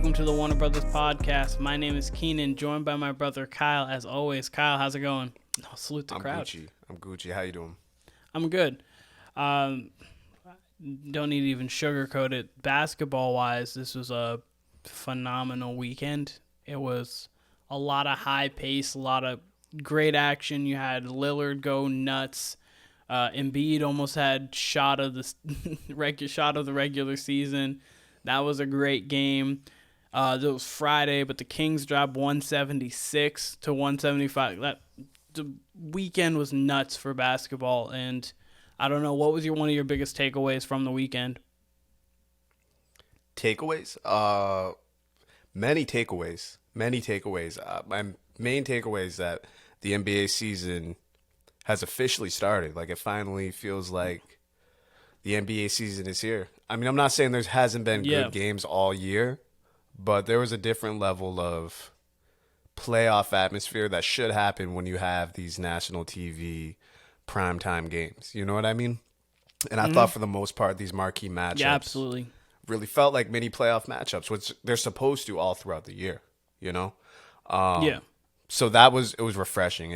welcome to the Warner Brothas podcast. My name is Keenan, joined by my brother Kyle. As always, Kyle, how's it going? Oh, salute the crowd. I'm Gucci. How you doing? I'm good. Don't need to even sugarcoat it. Basketball-wise, this was a phenomenal weekend. It was a lot of high pace, a lot of great action. You had Lillard go nuts. Embiid almost had shot of the regular season. That was a great game. It was Friday, but the Kings dropped 176 to 175. The weekend was nuts for basketball, and I don't know, what was one of your biggest takeaways from the weekend? Takeaways? Many takeaways. My main takeaway is that the NBA season has officially started. Like, it finally feels like the NBA season is here. I mean, I'm not saying there hasn't been good games all year, but there was a different level of playoff atmosphere that should happen when you have these national TV primetime games. You know what I mean? And I thought for the most part, these marquee matchups absolutely really felt like mini playoff matchups, which they're supposed to all throughout the year, you know? So it was refreshing.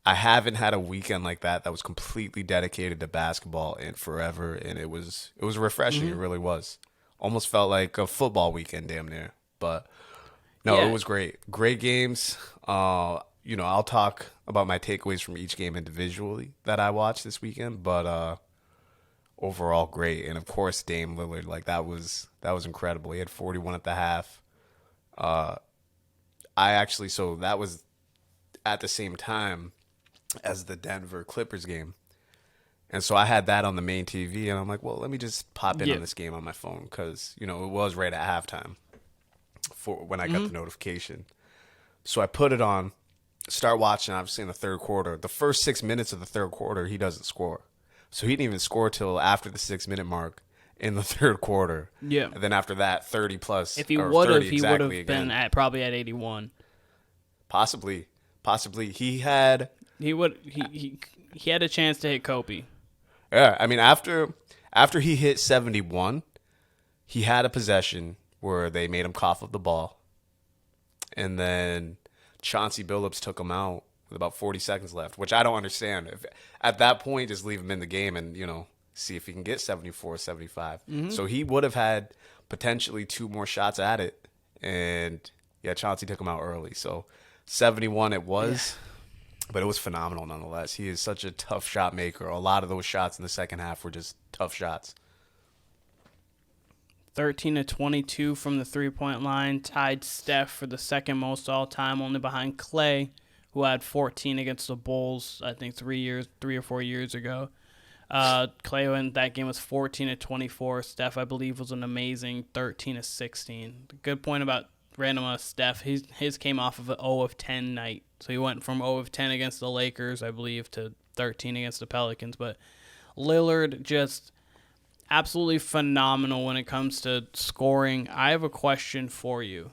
I haven't had a weekend like that was completely dedicated to basketball in forever, and it was refreshing. It really was. Almost felt like a football weekend, damn near. But no, It was great. Great games. I'll talk about my takeaways from each game individually that I watched this weekend, but overall great. And of course, Dame Lillard, that was incredible. He had 41 at the half. So that was at the same time as the Denver Clippers game. And so I had that on the main TV, and I'm like, well, let me just pop in on this game on my phone because, it was right at halftime for when I got the notification. So I put it on, start watching, obviously, in the third quarter. The first 6 minutes of the third quarter, he doesn't score. So he didn't even score till after the 6-minute mark in the third quarter. Yeah. And then after that, 30 plus. If he would have, been probably at 81. Possibly. He had a chance to hit Kobe. Yeah, I mean, after he hit 71, he had a possession where they made him cough up the ball. And then Chauncey Billups took him out with about 40 seconds left, which I don't understand. At that point, just leave him in the game and, see if he can get 74, 75. So he would have had potentially 2 more shots at it. And, Chauncey took him out early. So 71 it was. Yeah. But it was phenomenal nonetheless. He is such a tough shot maker. A lot of those shots in the second half were just tough shots. 13 to 22 from the three-point line, tied Steph for the second most all-time, only behind Clay, who had 14 against the Bulls, I think 3 or 4 years ago. Clay in that game was 14 to 24. Steph, I believe, was an amazing 13 to 16. Good point about random Steph. His came off of an 0 of 10 night. So he went from 0 of 10 against the Lakers, I believe, to 13 against the Pelicans. But Lillard just absolutely phenomenal when it comes to scoring. I have a question for you.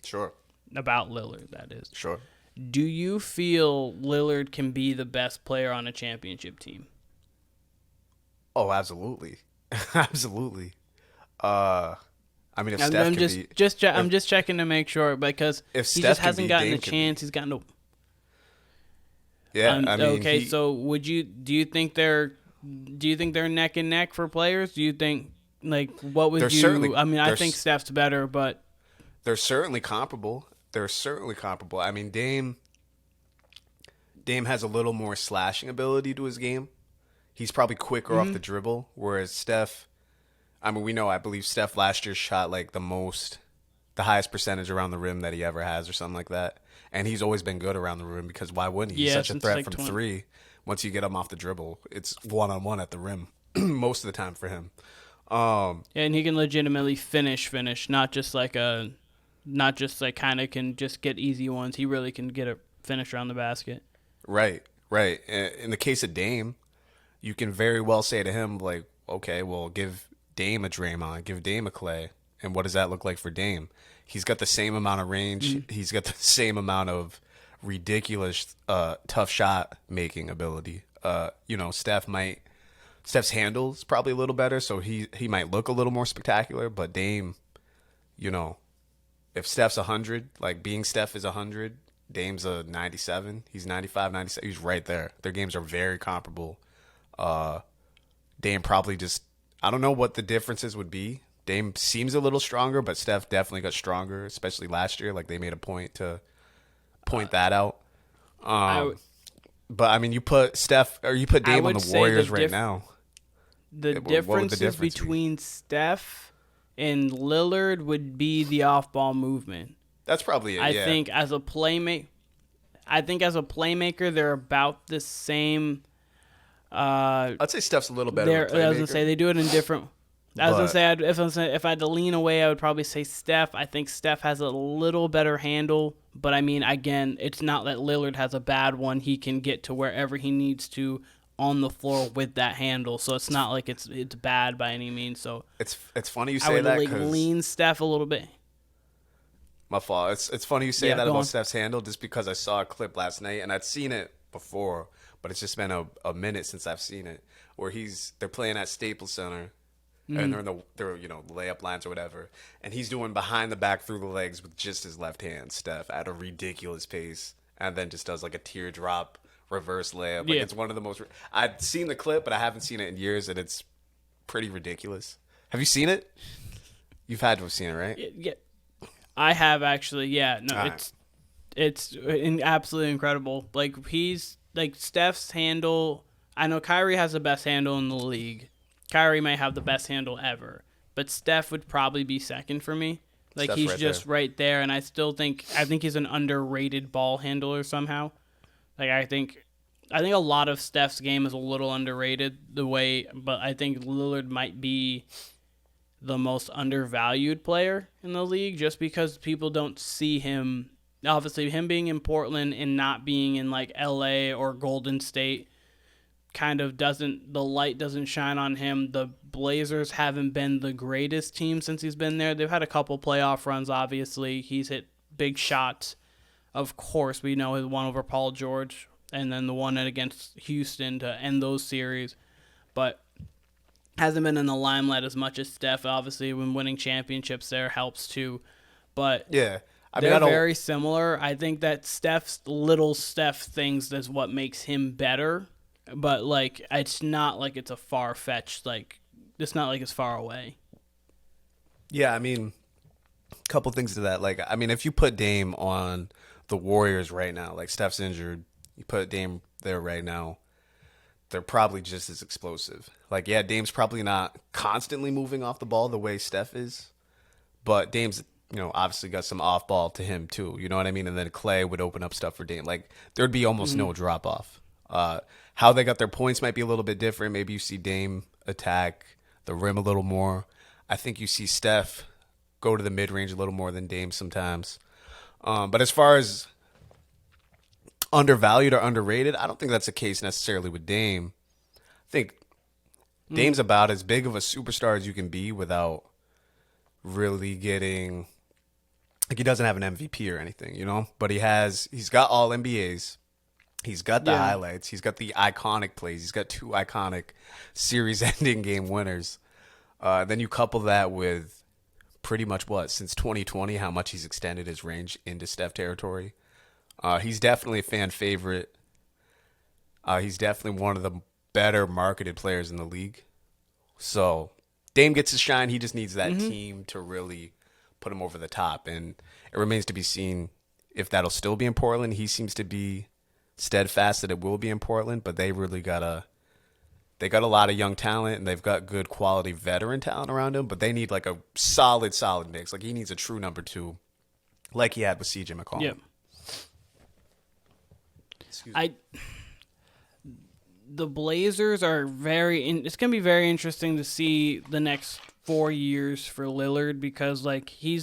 Sure. About Lillard, that is. Sure. Do you feel Lillard can be the best player on a championship team? Oh, absolutely. Absolutely. I mean, if Steph I'm just checking to make sure because he just hasn't gotten a chance. He's gotten Yeah, I mean, okay. So, do you think they're neck and neck for players? Do you think what would you? I mean, I think Steph's better, but they're certainly comparable. I mean, Dame has a little more slashing ability to his game. He's probably quicker off the dribble, whereas Steph. I mean, I believe Steph last year shot the highest percentage around the rim that he ever has or something like that. And he's always been good around the rim because why wouldn't he? He's such a threat from 3. Once you get him off the dribble, it's one-on-one at the rim most of the time for him. And he can legitimately finish, not just kind of can just get easy ones. He really can get a finish around the basket. Right. In the case of Dame, you can very well say to him, okay, well, give Dame a Draymond, give Dame a Clay, and what does that look like for Dame? He's got the same amount of range. He's got the same amount of ridiculous tough shot making ability. Steph's handle is probably a little better, so he might look a little more spectacular, but Dame you know, if Steph's 100, like being Steph is 100, Dame's a 97. He's 95, 97. He's right there. Their games are very comparable. Dame probably just, I don't know what the differences would be. Dame seems a little stronger, but Steph definitely got stronger, especially last year. Like they made a point to point that out. But I mean, you put Steph or you put Dame on the Warriors right now. The differences between Steph and Lillard would be the off-ball movement. That's probably it. I think as a playmate, they're about the same. I'd say Steph's a little better. I was gonna say they do it in different. I was gonna say if I had to lean away, I would probably say Steph. I think Steph has a little better handle, but I mean, again, it's not that Lillard has a bad one. He can get to wherever he needs to on the floor with that handle, so it's not like it's bad by any means. So it's funny you say that. I would lean Steph a little bit. My fault. It's funny you say that about Steph's handle, just because I saw a clip last night and I'd seen it before, but it's just been a minute since I've seen it, where they're playing at Staples Center. And they're in the layup lines or whatever, and he's doing behind the back through the legs with just his left hand, Steph, at a ridiculous pace, and then just does like a teardrop reverse layup. Like it's one of the most. I've seen the clip, but I haven't seen it in years, and it's pretty ridiculous. Have you seen it? You've had to have seen it, right? Yeah, I have actually. Yeah, no, it's absolutely incredible. Like Steph's handle. I know Kyrie has the best handle in the league. Kyrie might have the best handle ever, but Steph would probably be second for me. Like Steph's he's right there, and I think he's an underrated ball handler somehow. Like I think a lot of Steph's game is a little underrated but I think Lillard might be the most undervalued player in the league just because people don't see him. Obviously, him being in Portland and not being in like LA or Golden State kind of the light doesn't shine on him. The Blazers haven't been the greatest team since he's been there. They've had a couple playoff runs, obviously. He's hit big shots. Of course, we know his one over Paul George and then the one against Houston to end those series. But hasn't been in the limelight as much as Steph. Obviously, when winning championships there helps too. But yeah, they're very similar. I think that Steph's little Steph things is what makes him better. But, like, it's not like it's a far-fetched, like, it's not like it's far away. Yeah, I mean, a couple things to that. Like, I mean, if you put Dame on the Warriors right now, like, Steph's injured, you put Dame there right now, they're probably just as explosive. Like, yeah, Dame's probably not constantly moving off the ball the way Steph is, but Dame's, obviously got some off-ball to him, too. You know what I mean? And then Clay would open up stuff for Dame. Like, there'd be almost no drop-off. How they got their points might be a little bit different. Maybe you see Dame attack the rim a little more. I think you see Steph go to the mid-range a little more than Dame sometimes. But as far as undervalued or underrated, I don't think that's the case necessarily with Dame. I think Dame's about as big of a superstar as you can be without really getting... Like, he doesn't have an MVP or anything, But he's got all NBAs. He's got the highlights. He's got the iconic plays. He's got 2 iconic series-ending game winners. Then you couple that with pretty much since 2020, how much he's extended his range into Steph territory. He's definitely a fan favorite. He's definitely one of the better marketed players in the league. So Dame gets his shine. He just needs that team to really put him over the top. And it remains to be seen if that'll still be in Portland. He seems to be steadfast that it will be in Portland, but they really got a lot of young talent, and they've got good quality veteran talent around him, but they need like a solid mix. Like he needs a true number 2 like he had with CJ McCollum. Yeah. The Blazers are it's going to be very interesting to see the next 4 years for Lillard because like he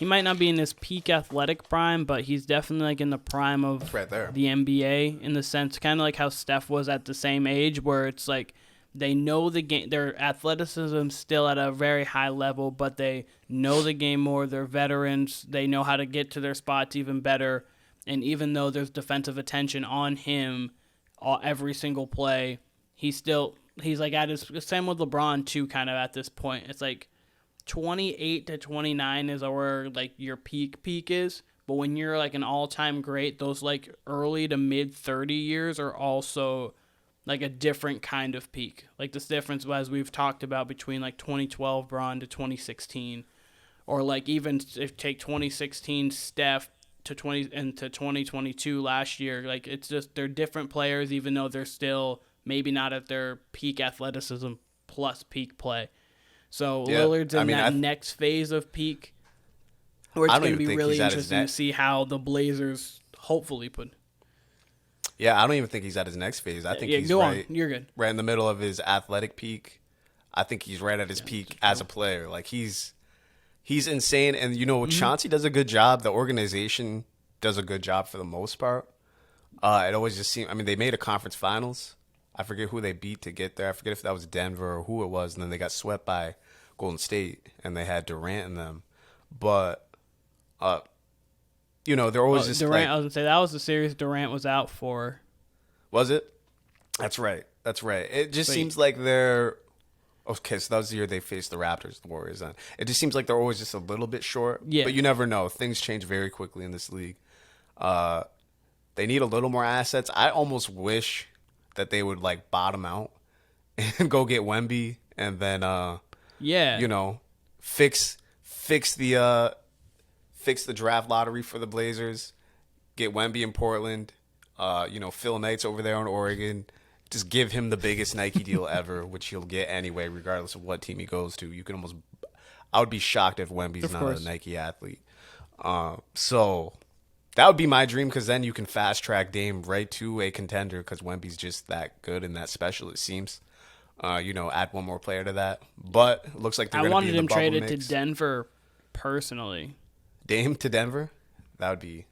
might not be in his peak athletic prime, but he's definitely like in the prime of right there. The NBA in the sense, kind of like how Steph was at the same age, where it's like they know the game, their athleticism still at a very high level, but they know the game more. They're veterans. They know how to get to their spots even better. And even though there's defensive attention on him every single play, he's like at his same with LeBron too. Kind of at this point, it's like 28 to 29 is where like your peak is. But when you're like an all-time great, those like early to mid 30 years are also like a different kind of peak. Like this difference, as we've talked about, between like 2012 Bron to 2016, or like even if take 2016 Steph to 2022 last year. Like it's just they're different players, even though they're still maybe not at their peak athleticism plus peak play. So yeah, Lillard's in that next phase of peak, where it's going to be really interesting to see how the Blazers hopefully put. Yeah, I don't even think he's at his next phase. I think he's right. You're good. Right in the middle of his athletic peak. I think he's right at his peak as a player. Like he's insane, and Chauncey does a good job. The organization does a good job for the most part. It always just seemed. I mean, they made a conference finals. I forget who they beat to get there. I forget if that was Denver or who it was, and then they got swept by Golden State, and they had Durant in them. But, they're always just Durant. like, I was gonna say that was the series Durant was out for. Was it? That's right. It just seems like they're okay. So that was the year they faced the Raptors, the Warriors. Then it just seems like they're always just a little bit short. Yeah. But you never know. Things change very quickly in this league. They need a little more assets. I almost wish that they would like bottom out and go get Wemby and then fix the draft lottery for the Blazers, get Wemby in Portland, Phil Knight's over there in Oregon, just give him the biggest Nike deal ever, which he'll get anyway regardless of what team he goes to. I would be shocked if Wemby's not a Nike athlete. So that would be my dream, because then you can fast track Dame right to a contender, because Wemby's just that good and that special, it seems. Add one more player to that. But it looks like they're going to be in the bubble mix. I wanted him traded to Denver personally. Dame to Denver? That'd be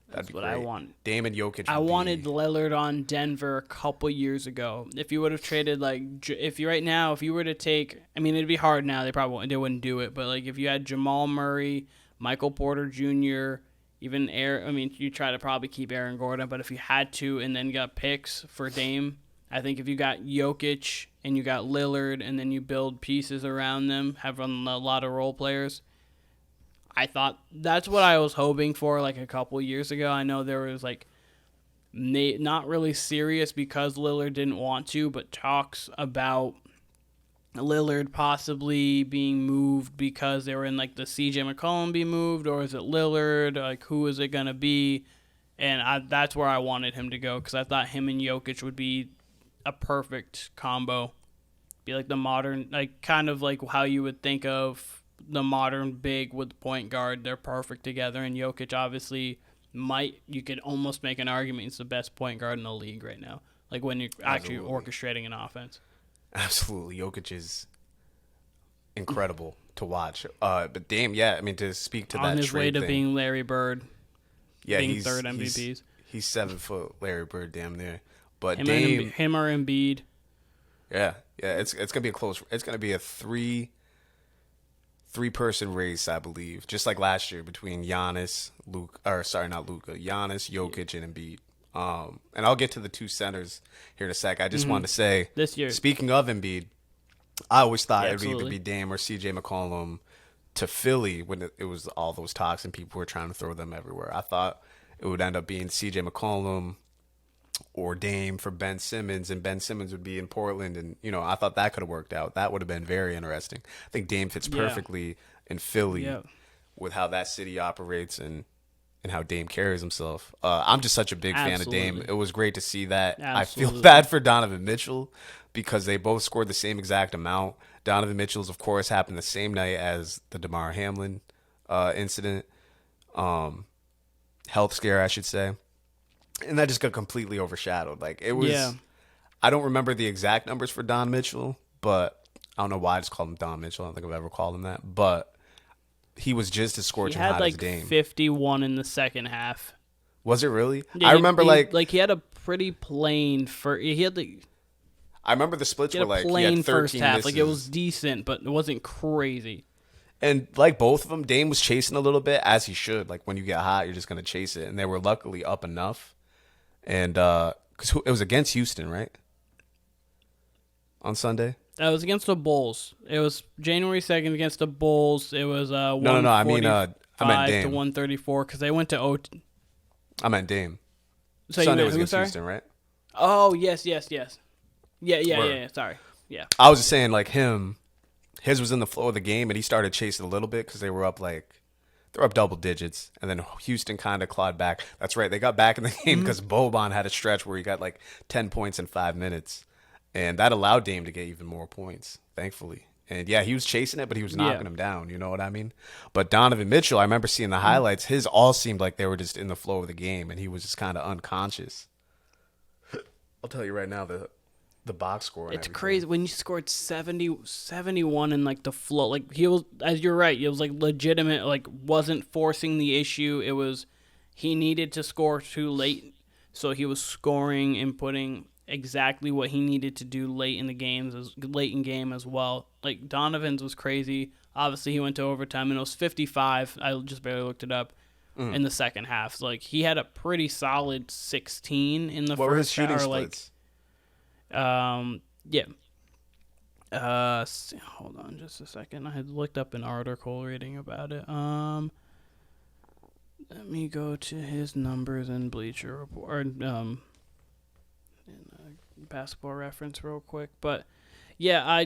what great. I want. Dame and Jokic. I wanted Lillard on Denver a couple years ago. If you would have traded if you were to take, I mean, it'd be hard now. They wouldn't do it. But like if you had Jamal Murray, Michael Porter Jr., even you try to probably keep Aaron Gordon, but if you had to and then got picks for Dame, I think if you got Jokic and you got Lillard and then you build pieces around them, have a lot of role players, I thought that's what I was hoping for like a couple years ago. I know there was like not really serious because Lillard didn't want to, but talks about Lillard possibly being moved because they were in like the CJ McCollum be moved, or is it Lillard? Like who is it gonna be? And that's where I wanted him to go, because I thought him and Jokic would be a perfect combo. Be like the modern, like kind of like how you would think of the modern big with point guard. They're perfect together, and Jokic obviously you could almost make an argument he's the best point guard in the league right now. Like when you're actually orchestrating an offense. Absolutely. Jokic is incredible to watch. But Dame, to speak to that trade on his way to thing, being Larry Bird. Yeah, being third MVPs. He's 7 foot Larry Bird, damn near. But him or Embiid. Yeah. It's gonna be it's gonna be a three person race, I believe, just like last year between Giannis, Jokic, and Embiid. And I'll get to the two centers here in a sec. I just wanted to say, this year, speaking of Embiid, I always thought it would either be Dame or CJ McCollum to Philly when it was all those talks and people were trying to throw them everywhere. I thought it would end up being CJ McCollum or Dame for Ben Simmons, and Ben Simmons would be in Portland. And, I thought that could have worked out. That would have been very interesting. I think Dame fits perfectly in Philly with how that city operates and how Dame carries himself. I'm just such a big fan of Dame. It was great to see that. Absolutely. I feel bad for Donovan Mitchell because they both scored the same exact amount. Donovan Mitchell's, of course, happened the same night as the DeMar Hamlin incident. Health scare, I should say. And that just got completely overshadowed. Like, it was... I don't remember the exact numbers for Don Mitchell, but I don't know why I just called him Don Mitchell. I don't think I've ever called him that. But he was just as scorching hot as Dame. He had like 51 in the second half. Was it really? Yeah, I remember he had a pretty plain I remember the splits were like he had first half. Misses. Like it was decent, but it wasn't crazy. And like both of them, Dame was chasing a little bit, as he should. Like when you get hot, you're just gonna chase it, and they were luckily up enough. And because it was against Houston, right? On Sunday. That was against the Bulls. It was January 2nd against the Bulls. It was No. I mean, I meant Dame. to 134 because they went to OT. I meant Dame. So Sunday you was who, against sorry? Houston, right? Oh, yes. Yeah. Sorry. Yeah. I was just saying, like, his was in the flow of the game, and he started chasing a little bit because they were up double digits, and then Houston kind of clawed back. That's right. They got back in the game because Boban had a stretch where he got like 10 points in 5 minutes, and that allowed Dame to get even more points, thankfully. And yeah, he was chasing it, but he was knocking him down. You know what I mean? But Donovan Mitchell, I remember seeing the highlights. His all seemed like they were just in the flow of the game, and he was just kind of unconscious. I'll tell you right now, the box score. It's crazy when you scored 71 in like the flow. Like he was, as you're right, it was like legitimate. Like wasn't forcing the issue. It was he needed to score too late, so he was scoring and putting exactly what he needed to do late in game as well. Like Donovan's was crazy. Obviously, he went to overtime and it was 55. I just barely looked it up in the second half. So, like he had a pretty solid 16 in the what first were his shooting half. splits? Yeah. Hold on just a second. I had looked up an article reading about it. Let me go to his numbers in Bleacher Report, in Basketball Reference real quick. But yeah,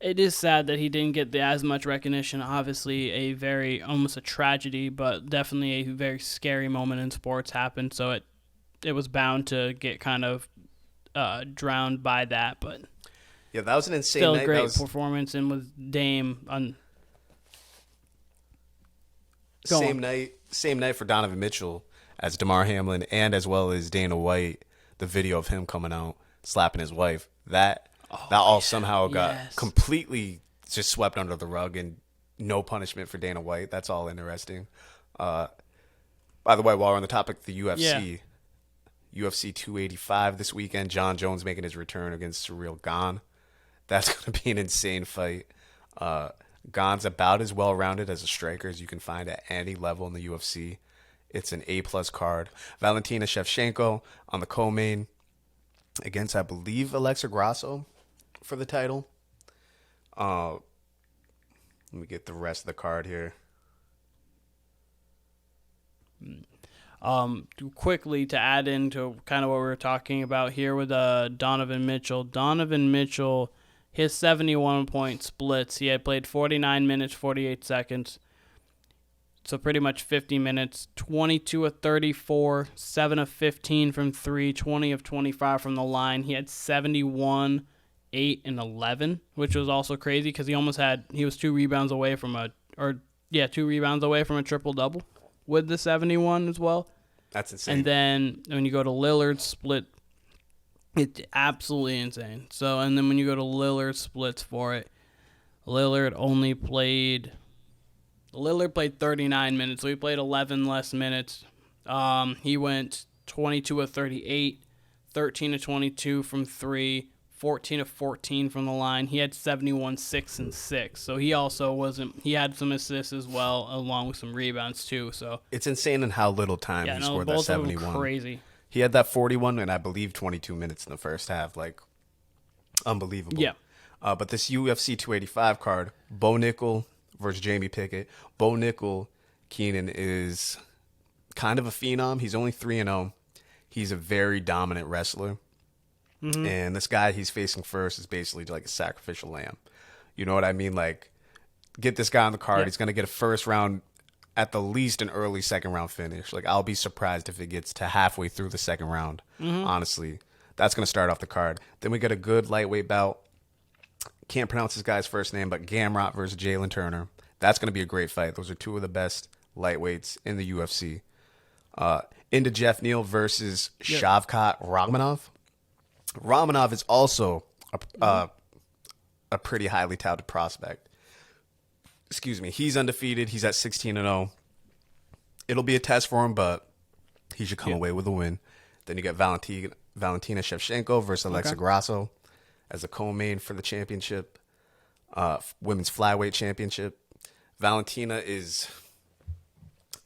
it is sad that he didn't get as much recognition. Obviously, almost a tragedy, but definitely a very scary moment in sports happened. So it was bound to get kind of drowned by that, but yeah, that was an insane still night. A great performance, and with Dame on same night for Donovan Mitchell as DeMar Hamlin, and as well as Dana White, the video of him coming out slapping his wife. That all somehow got completely just swept under the rug, and no punishment for Dana White. That's all interesting. By the way, while we're on the topic of the UFC. UFC 285 this weekend. John Jones making his return against Ciryl Gane. That's going to be an insane fight. Gane's about as well-rounded as a striker as you can find at any level in the UFC. It's an A-plus card. Valentina Shevchenko on the co-main against, I believe, Alexa Grasso for the title. Let me get the rest of the card here. Quickly to add into kind of what we were talking about here with Donovan Mitchell. Donovan Mitchell, his 71-point splits. He had played 49 minutes, 48 seconds. So pretty much 50 minutes. 22 of 34, 7 of 15 from 3, 20 of 25 from the line. He had 71, 8, and 11, which was also crazy because he was 2 rebounds away from a triple-double with the 71 as well. That's insane. And then when you go to Lillard's split, it's absolutely insane. So, and then when you go to Lillard's splits for it, Lillard played 39 minutes, so he played 11 less minutes. He went 22 of 38, 13 of 22 from 3, 14 of 14 from the line. He had 71, 6, and 6. So he also he had some assists as well, along with some rebounds too. So it's insane in how little time he scored that 71. Crazy. He had that 41 and I believe 22 minutes in the first half. Like, unbelievable. Yeah. But this UFC 285 card, Bo Nickel versus Jamie Pickett. Bo Nickel, Keenan, is kind of a phenom. He's only 3-0. He's a very dominant wrestler. Mm-hmm. And this guy he's facing first is basically like a sacrificial lamb. You know what I mean? Like, get this guy on the card. Yeah. He's going to get a first round, at the least an early second round finish. Like, I'll be surprised if it gets to halfway through the second round. Mm-hmm. Honestly, that's going to start off the card. Then we get a good lightweight bout. Can't pronounce this guy's first name, but Gamrot versus Jalen Turner. That's going to be a great fight. Those are two of the best lightweights in the UFC. Into Jeff Neal versus Shavkat Rakhmonov. Rakhmonov is also a pretty highly touted prospect. Excuse me. He's undefeated. He's at 16-0. It'll be a test for him, but he should come away with a win. Then you get Valentina Shevchenko versus Alexa Grasso as a co-main for the championship, women's flyweight championship. Valentina is,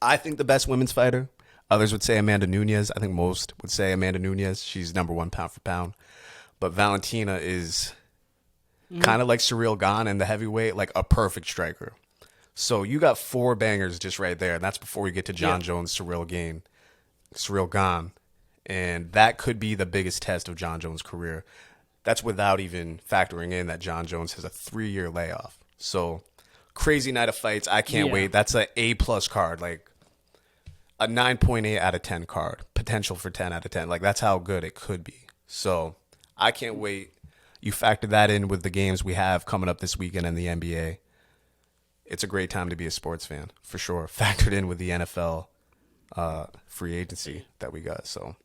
I think, the best women's fighter. Others would say Amanda Nunes. I think most would say Amanda Nunes. She's number 1 pound for pound. But Valentina is kind of like Surreal Gone in the heavyweight, like a perfect striker. So you got 4 bangers just right there, and that's before we get to John Jones' Surreal Gone, and that could be the biggest test of John Jones' career. That's without even factoring in that John Jones has a 3-year layoff. So crazy night of fights. I can't wait. That's an A+ card, like a 9.8 out of 10 card, potential for 10 out of 10. Like that's how good it could be. So I can't wait. You factor that in with the games we have coming up this weekend in the NBA. It's a great time to be a sports fan, for sure. Factored in with the NFL free agency that we got. So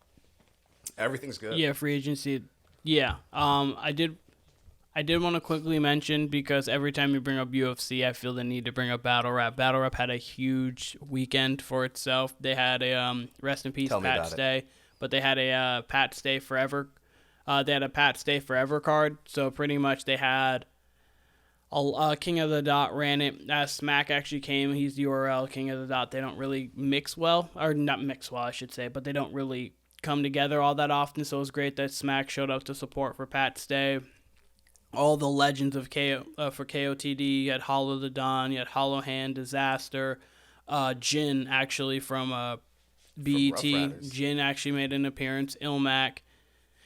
everything's good. Yeah, free agency. Yeah. I did want to quickly mention, because every time you bring up UFC, I feel the need to bring up Battle Rap. Battle Rap had a huge weekend for itself. They had a rest in peace Pat Stay, but they had a Pat Stay Forever. They had a Pat Stay Forever card. So pretty much they had King of the Dot ran it. Smack actually came. He's the URL King of the Dot. They don't really mix well, or not mix well, I should say, but they don't really come together all that often. So it was great that Smack showed up to support for Pat Stay. All the legends of for KOTD. You had Hollow the Don. You had Hollow Hand, Disaster. Jin, actually, from BET. Jin actually made an appearance. Ilmac.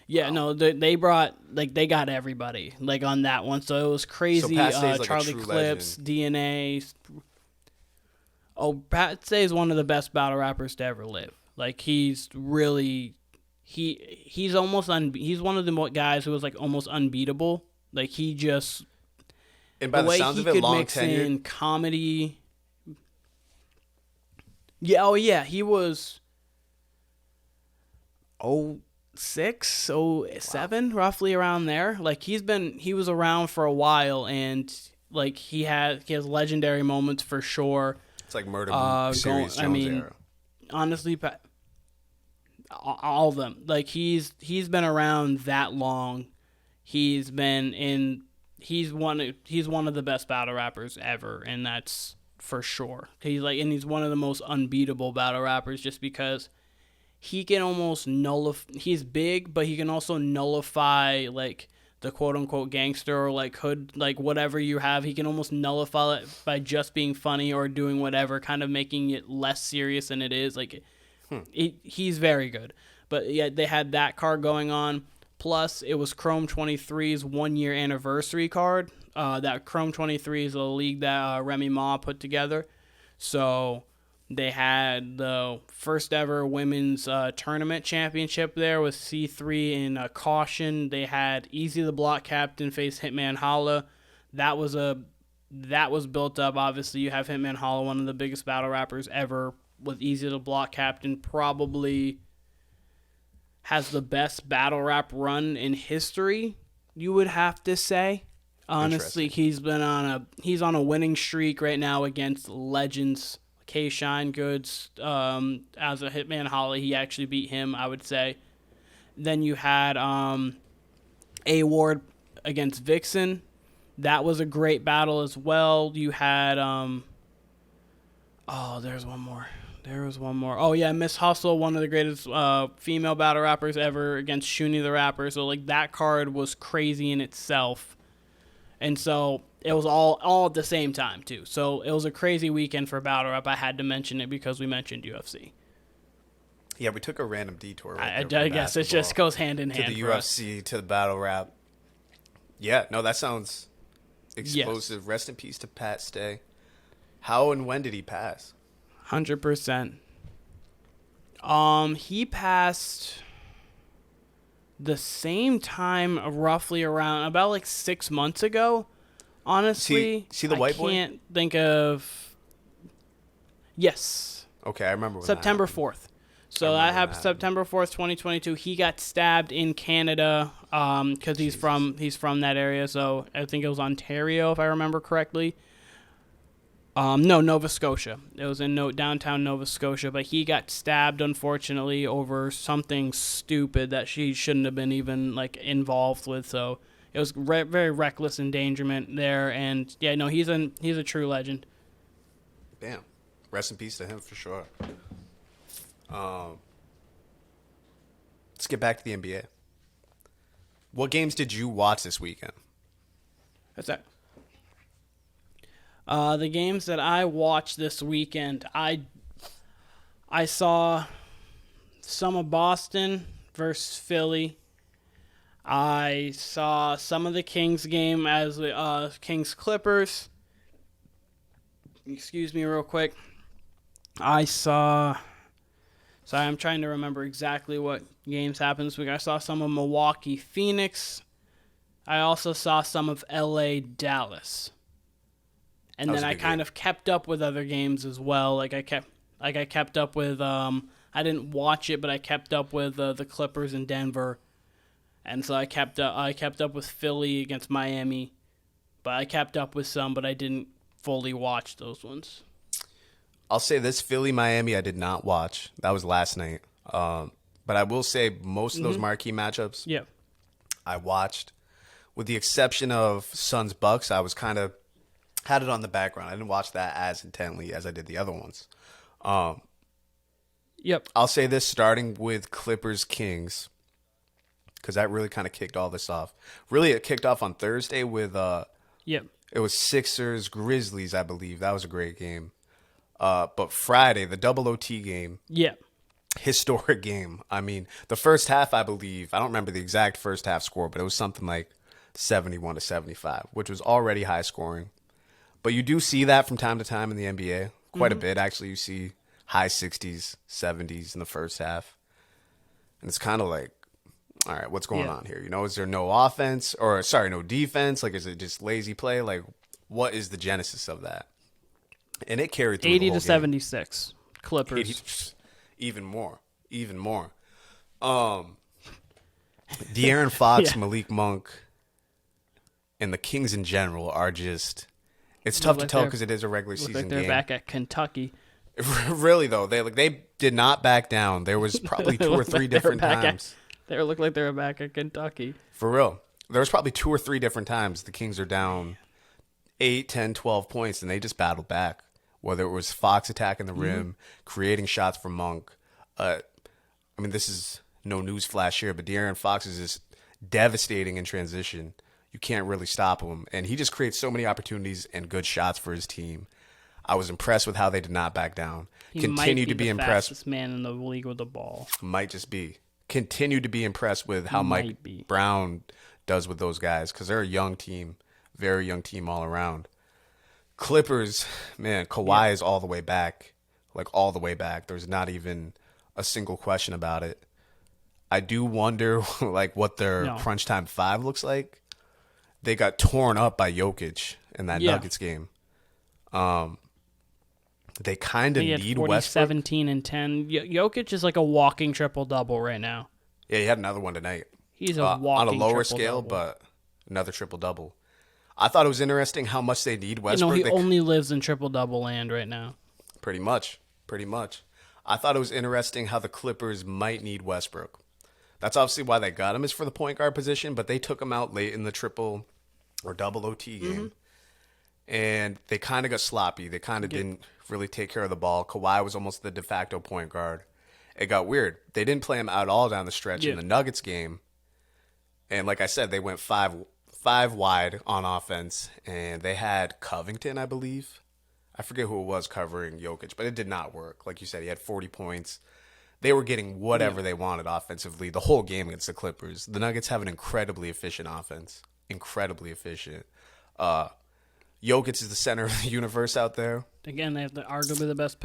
Yeah, wow. No, they brought, like, they got everybody, like, on that one. So it was crazy. So like Charlie Clips, DNA. Oh, Pat Stay is one of the best battle rappers to ever live. Like, he's really, he's almost, he's one of the guys who was, like, almost unbeatable. Like, he just, and by the sounds of it, long mix in comedy. Yeah, oh yeah, he was 06, 07, wow. Roughly around there. Like, he was around for a while, and like he has legendary moments for sure. It's like Murder Series Jones era. Honestly, all of them. Like, he's been around that long. He's one of the best battle rappers ever, and that's for sure. He's one of the most unbeatable battle rappers, just because he can almost he's big, but he can also nullify, like, the quote-unquote gangster or, like, hood, like, whatever you have. He can almost nullify it by just being funny or doing whatever, kind of making it less serious than it is. Like, he's very good. But, yeah, they had that card going on. Plus, it was Chrome 23's 1-year anniversary card. That Chrome 23 is a league that Remy Ma put together. So they had the first ever women's tournament championship there with C3 in Caution. They had Easy the Block Captain face Hitman Holla. That was built up. Obviously, you have Hitman Holla, one of the biggest battle rappers ever, with Easy the Block Captain, probably has the best battle rap run in history, you would have to say. Honestly, he's on a winning streak right now against legends. K Shine Goods, as a Hitman Holly, he actually beat him, I would say. Then you had A Ward against Vixen. That was a great battle as well. You had there's one more. Oh yeah, Miss Hustle, one of the greatest female battle rappers ever, against Shuni the Rapper. So, like, that card was crazy in itself. And so it was all at the same time, too. So it was a crazy weekend for battle rap. I had to mention it because we mentioned UFC. Yeah, we took a random detour. I guess it just goes hand in hand. To the UFC, to the battle rap. Yeah, no, that sounds explosive. Yes. Rest in peace to Pat Stay. How and when did he pass? 100%. He passed the same time, roughly around about like 6 months ago. Honestly, see the white boy? I can't think of. Yes. Okay, I remember when September 4th. So that happened September 4th, 2022. He got stabbed in Canada because he's from that area. So I think it was Ontario, if I remember correctly. No, Nova Scotia. It was in downtown Nova Scotia, but he got stabbed, unfortunately, over something stupid that she shouldn't have been even, like, involved with. So it was very reckless endangerment there, and yeah, no, he's a true legend. Damn, rest in peace to him for sure. Let's get back to the NBA. What games did you watch this weekend? What's that? The games that I watched this weekend, I saw some of Boston versus Philly. I saw some of the Kings game as Kings Clippers. Excuse me real quick. I saw... Sorry, I'm trying to remember exactly what games happened this week. I saw some of Milwaukee Phoenix. I also saw some of LA Dallas. And then I kind of kept up with other games as well. I kept up with I didn't watch it, but I kept up with the Clippers in Denver. And so I kept up with Philly against Miami. But I kept up with some, but I didn't fully watch those ones. I'll say this, Philly-Miami I did not watch. That was last night. But I will say most of those marquee matchups I watched. With the exception of Suns-Bucks, I was kind of had it on the background. I didn't watch that as intently as I did the other ones. I'll say this, starting with Clippers-Kings, because that really kind of kicked all this off. Really, it kicked off on Thursday with it was Sixers-Grizzlies, I believe. That was a great game. But Friday, the double OT game. Historic game. I mean, the first half, I believe, I don't remember the exact first half score, but it was something like 71-75, which was already high scoring. But you do see that from time to time in the NBA. Quite a bit, actually. You see high 60s, 70s in the first half. And it's kind of like, all right, what's going on here? You know, is there no offense? Or, sorry, no defense? Like, is it just lazy play? Like, what is the genesis of that? And it carried through 80 to 76, Clippers. 80, even more. De'Aaron Fox, Malik Monk, and the Kings in general are just... It's tough to tell because it is a regular season game. They're back at Kentucky. Really, though, they did not back down. There was probably two or three different times. They looked like they were back at Kentucky. For real. There was probably two or three different times the Kings are down 8, 10, 12 points, and they just battled back. Whether it was Fox attacking the rim, creating shots for Monk. I mean, this is no news flash here, but De'Aaron Fox is just devastating in transition. You can't really stop him. And he just creates so many opportunities and good shots for his team. I was impressed with how they did not back down. Continue to be impressed. Fastest man in the league with the ball. Might just be. Continue to be impressed with how Mike Brown does with those guys because they're a young team, very young team all around. Clippers, man, Kawhi is all the way back, like all the way back. There's not even a single question about it. I do wonder, like, what their crunch time 5 looks like. They got torn up by Jokic in that Nuggets game. They kind of need Westbrook. 17 and 10. Jokic is like a walking triple-double right now. Yeah, he had another one tonight. He's a walking on a lower triple-double. scale, but another triple-double. I thought it was interesting how much they need Westbrook. He only lives in triple-double land right now. Pretty much. I thought it was interesting how the Clippers might need Westbrook. That's obviously why they got him, is for the point guard position, but they took him out late in the triple or double OT game. And they kind of got sloppy. They kind of didn't really take care of the ball. Kawhi was almost the de facto point guard. It got weird. They didn't play him at all down the stretch in the Nuggets game. And like I said, they went five wide on offense. And they had Covington, I believe. I forget who it was covering Jokic, but it did not work. Like you said, he had 40 points. They were getting whatever they wanted offensively the whole game against the Clippers. The Nuggets have an incredibly efficient offense. Incredibly efficient. Jokic is the center of the universe out there. Again, they have arguably the best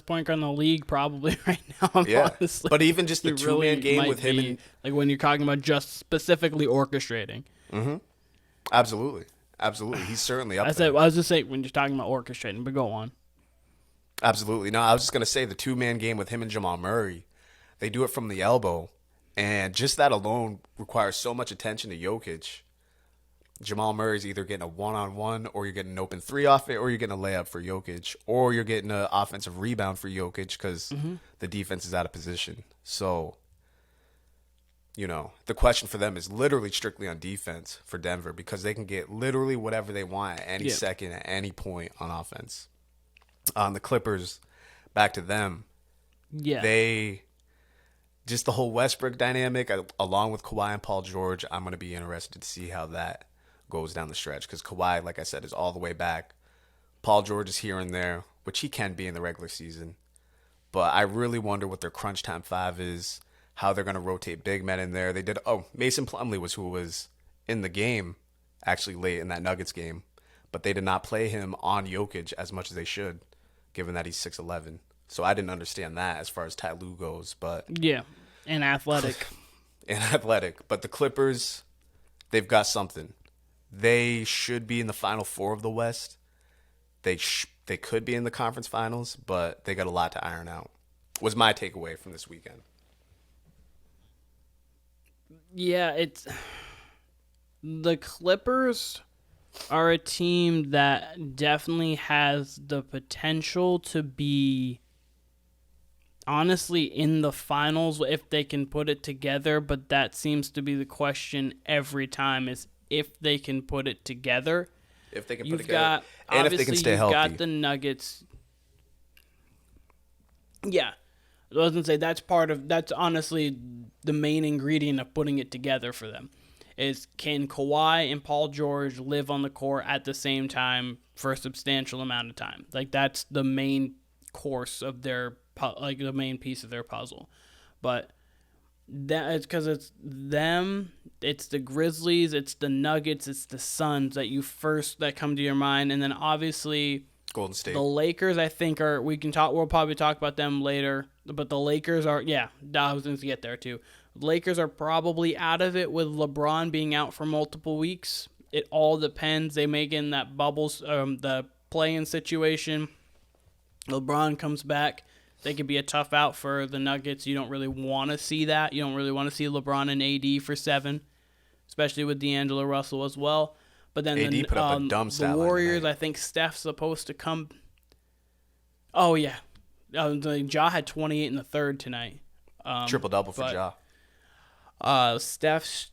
point guard in the league probably right now. Honestly. But even just the two-man game with him. Like when you're talking about just specifically orchestrating. Absolutely. He's certainly up there. I was just saying when you're talking about orchestrating, but go on. Absolutely. No, I was just going to say the two-man game with him and Jamal Murray, they do it from the elbow. And just that alone requires so much attention to Jokic. Jamal Murray's either getting a one-on-one, or you're getting an open three off it, or you're getting a layup for Jokic, or you're getting an offensive rebound for Jokic because the defense is out of position. So, the question for them is literally strictly on defense for Denver because they can get literally whatever they want at any second, at any point on offense. The Clippers, back to them. Yeah. They just the whole Westbrook dynamic, along with Kawhi and Paul George, I'm going to be interested to see how that goes down the stretch. Because Kawhi, like I said, is all the way back. Paul George is here and there, which he can be in the regular season. But I really wonder what their crunch time five is, how they're going to rotate big men in there. Mason Plumlee was who was in the game, actually late in that Nuggets game. But they did not play him on Jokic as much as they should, given that he's 6'11". So I didn't understand that as far as Ty Lue goes. But yeah, and athletic. But the Clippers, they've got something. They should be in the Final Four of the West. They could be in the conference finals, but they got a lot to iron out. Was my takeaway from this weekend. Yeah, the Clippers are a team that definitely has the potential to be honestly in the finals if they can put it together, but that seems to be the question every time is if they can put it together. If they can put it together. And if they can stay healthy. You've got the Nuggets. Yeah. I was going to say that's honestly the main ingredient of putting it together for them. Is can Kawhi and Paul George live on the court at the same time for a substantial amount of time? Like that's the main course of the main piece of their puzzle. But that it's because it's them, it's the Grizzlies, it's the Nuggets, it's the Suns that come to your mind, and then obviously Golden State. The Lakers, I think, we'll probably talk about them later, but the Lakers I was going to get there too. Lakers are probably out of it with LeBron being out for multiple weeks. It all depends. They may get in that bubbles, the play-in situation. LeBron comes back. They could be a tough out for the Nuggets. You don't really want to see that. You don't really want to see LeBron and AD for 7, especially with D'Angelo Russell as well. But then AD put up a dumb stat the Warriors, I think Steph's supposed to come. Oh, yeah. Ja had 28 in the third tonight. Triple-double for Ja. Steph's,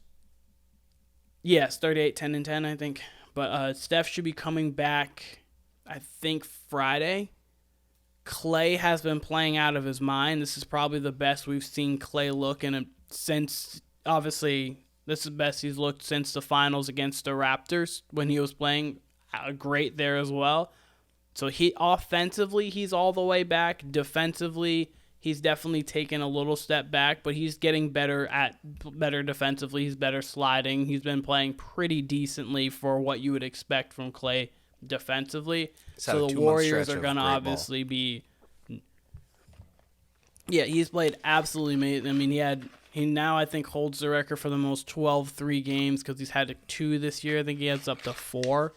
yes, 38, 10, and 10, I think. But Steph should be coming back, I think, Friday. Klay has been playing out of his mind. This is probably the best we've seen Klay look since, obviously, this is the best he's looked since the finals against the Raptors when he was playing great there as well. So offensively, he's all the way back. Defensively, he's definitely taken a little step back, but he's getting better defensively. He's better sliding. He's been playing pretty decently for what you would expect from Klay defensively. So the Warriors are going to obviously be... Yeah, he's played absolutely amazing. I mean, he now, I think, holds the record for the most 12-3 games because he's had 2 this year. I think he has up to 4.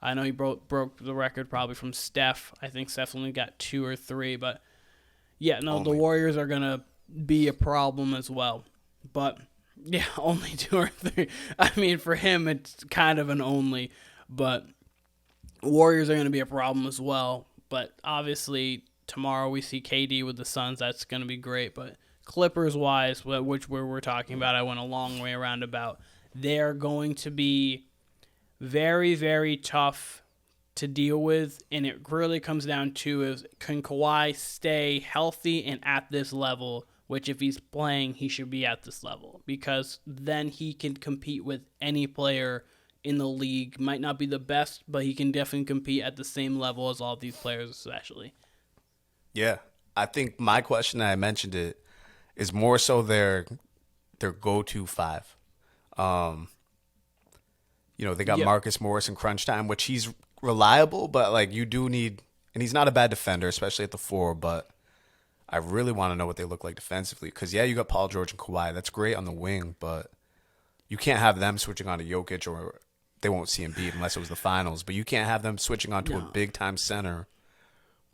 I know he broke the record probably from Steph. I think Steph only got 2 or 3, but... Yeah, no, the Warriors are going to be a problem as well. But, yeah, only 2 or 3. I mean, for him, it's kind of an only. But Warriors are going to be a problem as well. But, obviously, tomorrow we see KD with the Suns. That's going to be great. But Clippers-wise, which we're talking about, I went a long way around about. They're going to be very, very tough to deal with, and it really comes down to is can Kawhi stay healthy and at this level, which if he's playing, he should be at this level, because then he can compete with any player in the league. Might not be the best, but he can definitely compete at the same level as all these players especially. Yeah, I think my question, I mentioned it, is more so their go-to 5. They got Marcus Morris in crunch time, which he's reliable, but like you do need, and he's not a bad defender, especially at the 4, but I really want to know what they look like defensively, because you got Paul George and Kawhi. That's great on the wing, but you can't have them switching on to Jokic, or they won't see Embiid unless it was the finals, but you can't have them switching on to a big-time center.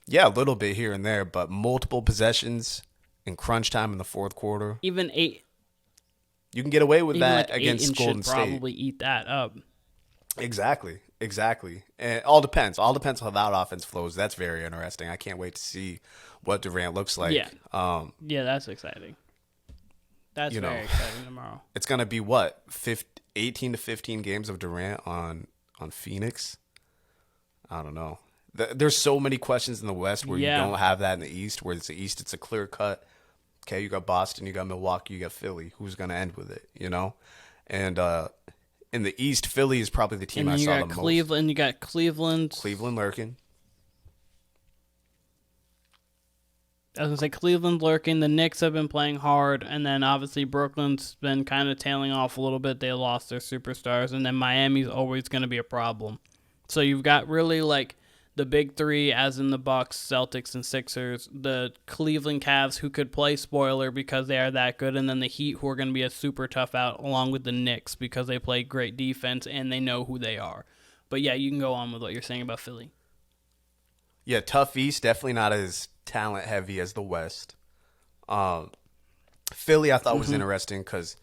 Yeah, a little bit here and there, but multiple possessions in crunch time in the fourth quarter. Even 8. You can get away with that against Golden State. Probably eat that up. Exactly. And it all depends. All depends on how that offense flows. That's very interesting. I can't wait to see what Durant looks like. Yeah, that's exciting. That's very exciting tomorrow. It's going to be, 18 to 15 games of Durant on Phoenix? I don't know. There's so many questions in the West where you don't have that in the East, where it's the East, it's a clear-cut Okay, you got Boston, you got Milwaukee, you got Philly. Who's going to end with it, you know? And in the East, Philly is probably the team I saw the most. Cleveland, you got Cleveland. Cleveland lurking. I was going to say Cleveland lurking. The Knicks have been playing hard. And then obviously Brooklyn's been kind of tailing off a little bit. They lost their superstars. And then Miami's always going to be a problem. So you've got really like the big three, as in the Bucks, Celtics, and Sixers. The Cleveland Cavs, who could play spoiler because they are that good. And then the Heat, who are going to be a super tough out, along with the Knicks because they play great defense and they know who they are. But yeah, you can go on with what you're saying about Philly. Yeah, tough East, definitely not as talent heavy as the West. Philly, I thought was interesting because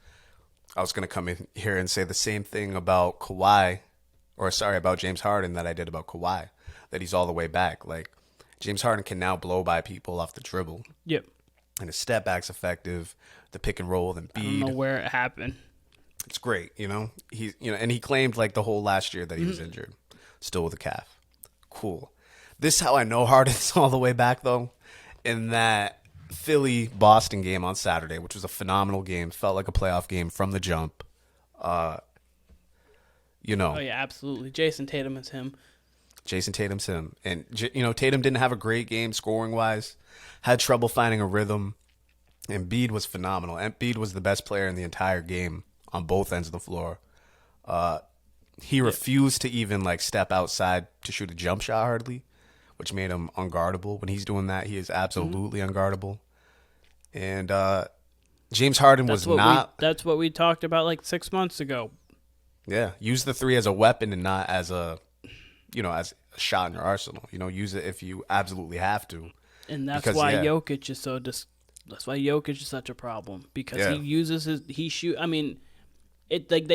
I was going to come in here and say the same thing about about James Harden that I did about Kawhi, that he's all the way back. Like, James Harden can now blow by people off the dribble. Yep. And his step back's effective. The pick and roll, the Embiid. I don't know where it happened. It's great, and he claimed like the whole last year that he was injured, still with a calf. Cool. This is how I know Harden's all the way back, though, in that Philly-Boston game on Saturday, which was a phenomenal game, felt like a playoff game from the jump. Oh, yeah, absolutely. Jason Tatum's him. And, Tatum didn't have a great game scoring-wise, had trouble finding a rhythm. Embiid was phenomenal. Embiid was the best player in the entire game on both ends of the floor. He refused to even, like, step outside to shoot a jump shot hardly, which made him unguardable. When he's doing that, he is absolutely unguardable. And James Harden that's what we talked about like 6 months ago. Yeah, use the three as a weapon and not as as a shot in your arsenal. Use it if you absolutely have to. And that's why Jokic is that's why Jokic is such a problem, because he uses they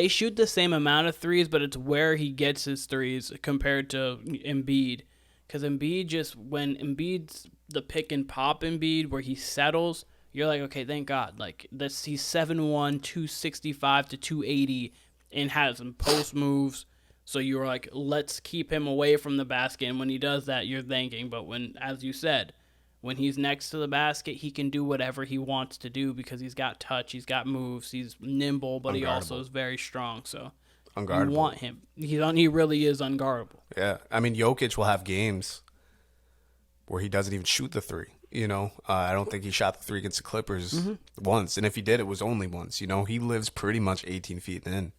shoot the same amount of threes, but it's where he gets his threes compared to Embiid. Because Embiid when Embiid's the pick and pop Embiid where he settles, you're like, okay, thank God. Like, he's 7'1", 265 to 280 and has some post moves. So you're like, let's keep him away from the basket. And when he does that, you're thinking. But as you said, when he's next to the basket, he can do whatever he wants to do because he's got touch, he's got moves, he's nimble, but he also is very strong. So unguardable. You want him. He really is unguardable. Yeah. I mean, Jokic will have games where he doesn't even shoot the three. I don't think he shot the three against the Clippers once. And if he did, it was only once. He lives pretty much 18 feet in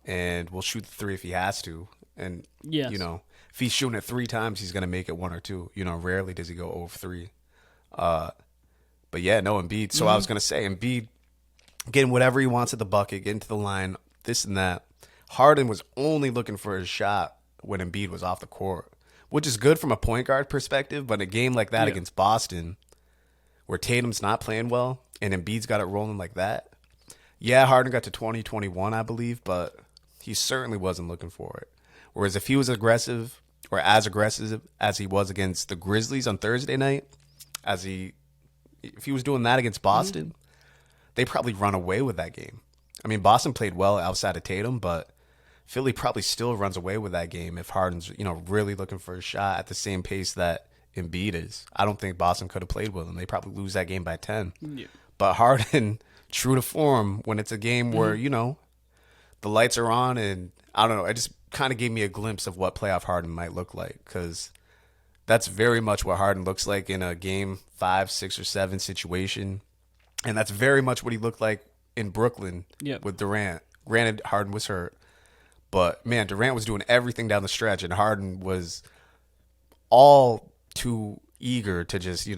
and will shoot the three if he has to. And, if he's shooting it 3 times, he's going to make it 1 or 2. Rarely does he go over 3. But yeah, no, Embiid. So I was going to say, Embiid getting whatever he wants at the bucket, getting to the line, this and that. Harden was only looking for his shot when Embiid was off the court, which is good from a point guard perspective. But in a game like that against Boston, where Tatum's not playing well and Embiid's got it rolling like that, Harden got to 20, 21, I believe, but he certainly wasn't looking for it. Whereas if he was aggressive or as aggressive as he was against the Grizzlies on Thursday night, if he was doing that against Boston, they probably run away with that game. I mean, Boston played well outside of Tatum, but Philly probably still runs away with that game if Harden's, really looking for a shot at the same pace that Embiid is. I don't think Boston could have played with him. They probably lose that game by 10. Yeah. But Harden, true to form, when it's a game where, the lights are on and, I don't know, it just kind of gave me a glimpse of what playoff Harden might look like, because that's very much what Harden looks like in a game 5, 6, or 7 situation. And that's very much what he looked like in Brooklyn with Durant. Granted, Harden was hurt. But, man, Durant was doing everything down the stretch, and Harden was all too eager to just,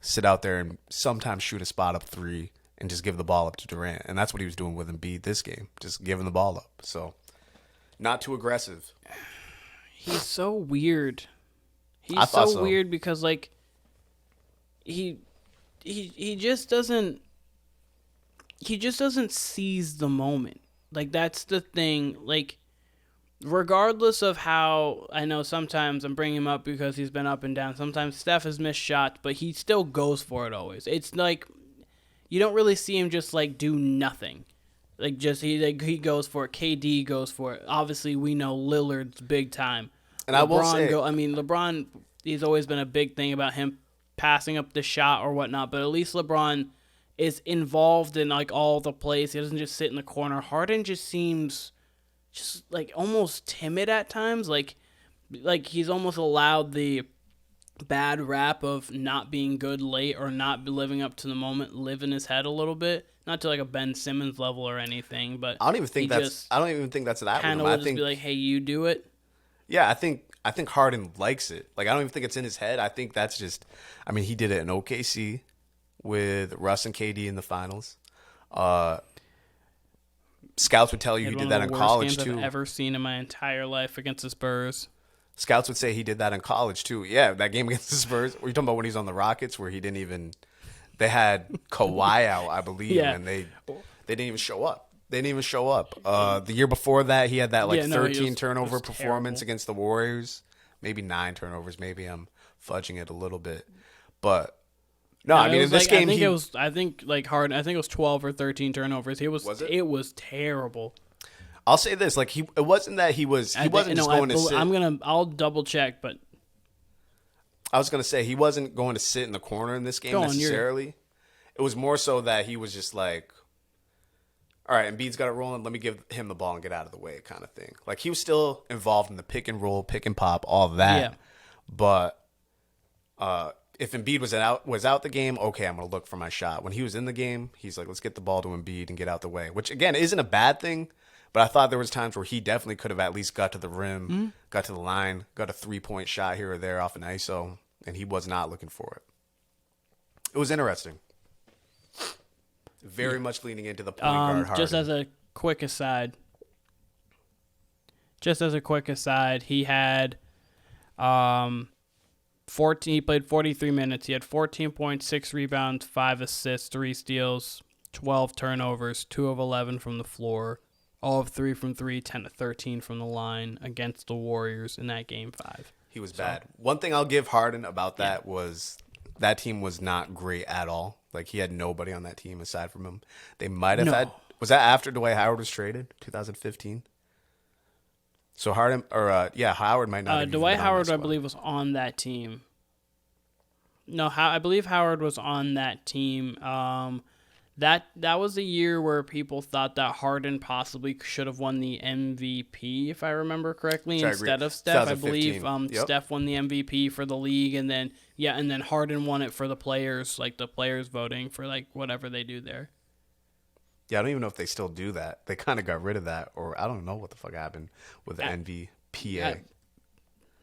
sit out there and sometimes shoot a spot-up 3 and just give the ball up to Durant. And that's what he was doing with Embiid this game, just giving the ball up. So, not too aggressive. He's so weird. He's so weird because, like, he just doesn't seize the moment. Like, that's the thing. Like, regardless of how, I know sometimes I'm bringing him up because he's been up and down. Sometimes Steph has missed shots, but he still goes for it always. It's like, you don't really see him just, like, do nothing. Like, just, he goes for it. KD goes for it. Obviously, we know Lillard's big time. And I will say, LeBron, he's always been a big thing about him passing up the shot or whatnot, but at least LeBron is involved in like all the plays. He doesn't just sit in the corner. Harden just seems just like almost timid at times. Like he's almost allowed the bad rap of not being good late or not living up to the moment live in his head a little bit. Not to like a Ben Simmons level or anything, but I don't even think that's that. Kind of will just be like, hey, you do it. Yeah, I think Harden likes it. Like I don't even think it's in his head. I think that's just. I mean, he did it in OKC with Russ and KD in the finals. Scouts would tell you he did that in college too. I've ever seen in my entire life against the Spurs. Scouts would say he did that in college too. Yeah, that game against the Spurs. Were you talking about when he's on the Rockets where he didn't even? They had Kawhi out, I believe, and they didn't even show up. The year before that, he had that 13 turnover performance against the Warriors. Maybe 9 turnovers. Maybe I'm fudging it a little bit, but no, I mean in this game, I think Harden. I think it was 12 or 13 turnovers. It was terrible. I'll say this: like it wasn't that he wasn't going to sit. I'll double check, but. I was going to say he wasn't going to sit in the corner in this game necessarily. It was more so that he was just like, all right, Embiid's got it rolling. Let me give him the ball and get out of the way kind of thing. Like he was still involved in the pick and roll, pick and pop, all of that. Yeah. But if Embiid was out the game, okay, I'm going to look for my shot. When he was in the game, he's like, let's get the ball to Embiid and get out the way, which, again, isn't a bad thing. But I thought there was times where he definitely could have at least got to the rim, got to the line, got a 3-point shot here or there off an ISO, and he was not looking for it. It was interesting. Very much leaning into the point guard Harden. Just as a quick aside, he had 14. He played 43 minutes. He had 14 points, 6 rebounds, 5 assists, 3 steals, 12 turnovers, 2 of 11 from the floor. All of 3 from 3, 10 to 13 from the line against the Warriors in that Game 5. He was bad. One thing I'll give Harden about that was that team was not great at all. Like, he had nobody on that team aside from him. They might have had – was that after Dwight Howard was traded, 2015? So Harden – or, Howard might not have Dwight Howard, I believe, was on that team. No, I believe Howard was on that team. That was a year where people thought that Harden possibly should have won the MVP, if I remember correctly, instead of Steph. I believe Steph won the MVP for the league, and then Harden won it for the players, like the players voting for like whatever they do there. Yeah, I don't even know if they still do that. They kind of got rid of that, or I don't know what the fuck happened with the NVPA.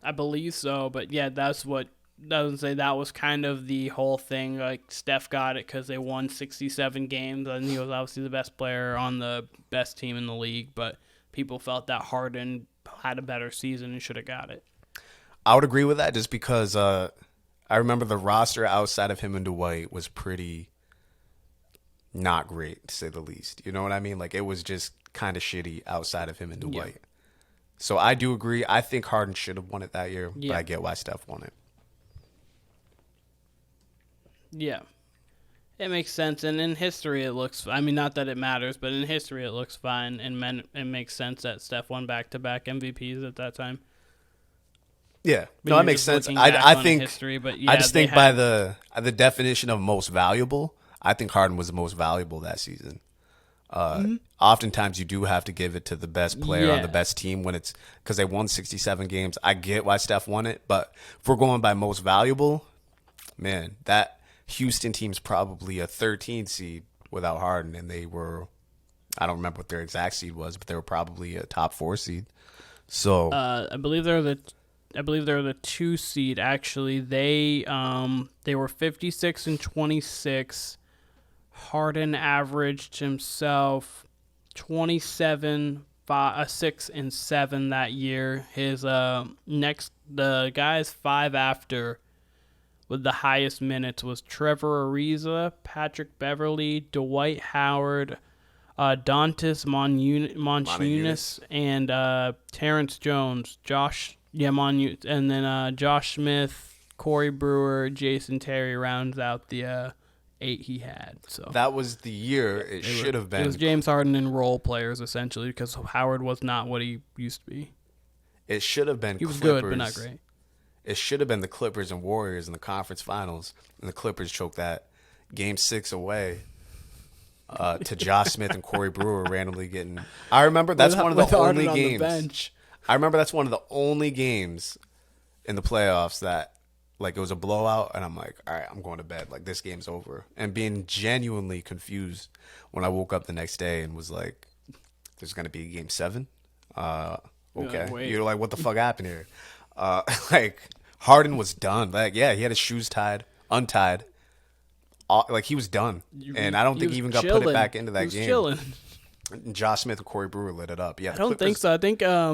I believe so, but yeah, that's what. Doesn't say that was kind of the whole thing. Like Steph got it because they won 67 games, and he was obviously the best player on the best team in the league. But people felt that Harden had a better season and should have got it. I would agree with that, just because I remember the roster outside of him and Dwight was pretty not great, to say the least. You know what I mean? Like it was just kind of shitty outside of him and Dwight. Yeah. So I do agree. I think Harden should have won it that year, but I get why Steph won it. Yeah, it makes sense, and in history it looks. I mean, not that it matters, but in history it looks fine, and it makes sense that Steph won back-to-back MVPs at that time. Yeah, no, that makes sense. I think history, but I just think by the definition of most valuable, I think Harden was the most valuable that season. Oftentimes you do have to give it to the best player on the best team when it's because they won 67 games. I get why Steph won it, but if we're going by most valuable, man, that Houston team's probably a 13 seed without Harden, and they were, I don't remember what their exact seed was, but they were probably a top 4 seed. So I believe they're the 2 seed. Actually, they were 56 and 26. Harden averaged himself 27, 6 and 7 that year. His the guys 5 after with the highest minutes was Trevor Ariza, Patrick Beverly, Dwight Howard, Dantas Montunis, and Terrence Jones, and then Josh Smith, Corey Brewer, Jason Terry rounds out the 8 he had. So that was the year it should have been. It was James Harden and role players essentially, because Howard was not what he used to be. It should have been. He was good, but not great. It should have been the Clippers and Warriors in the conference finals, and the Clippers choked that Game 6 away. to Josh Smith and Corey Brewer randomly getting. I remember that's one of the only games. I remember that's one of the only games in the playoffs that like it was a blowout, and I'm like, all right, I'm going to bed. Like this game's over, and being genuinely confused when I woke up the next day and was like, there's gonna be a game 7. Okay, you're like, what the fuck happened here? Like Harden was done. Like yeah, he had his shoes untied. Like he was done, and I don't think he even got put it back into that game. Chilling. And Josh Smith and Corey Brewer lit it up. Yeah, I don't think so. I think, I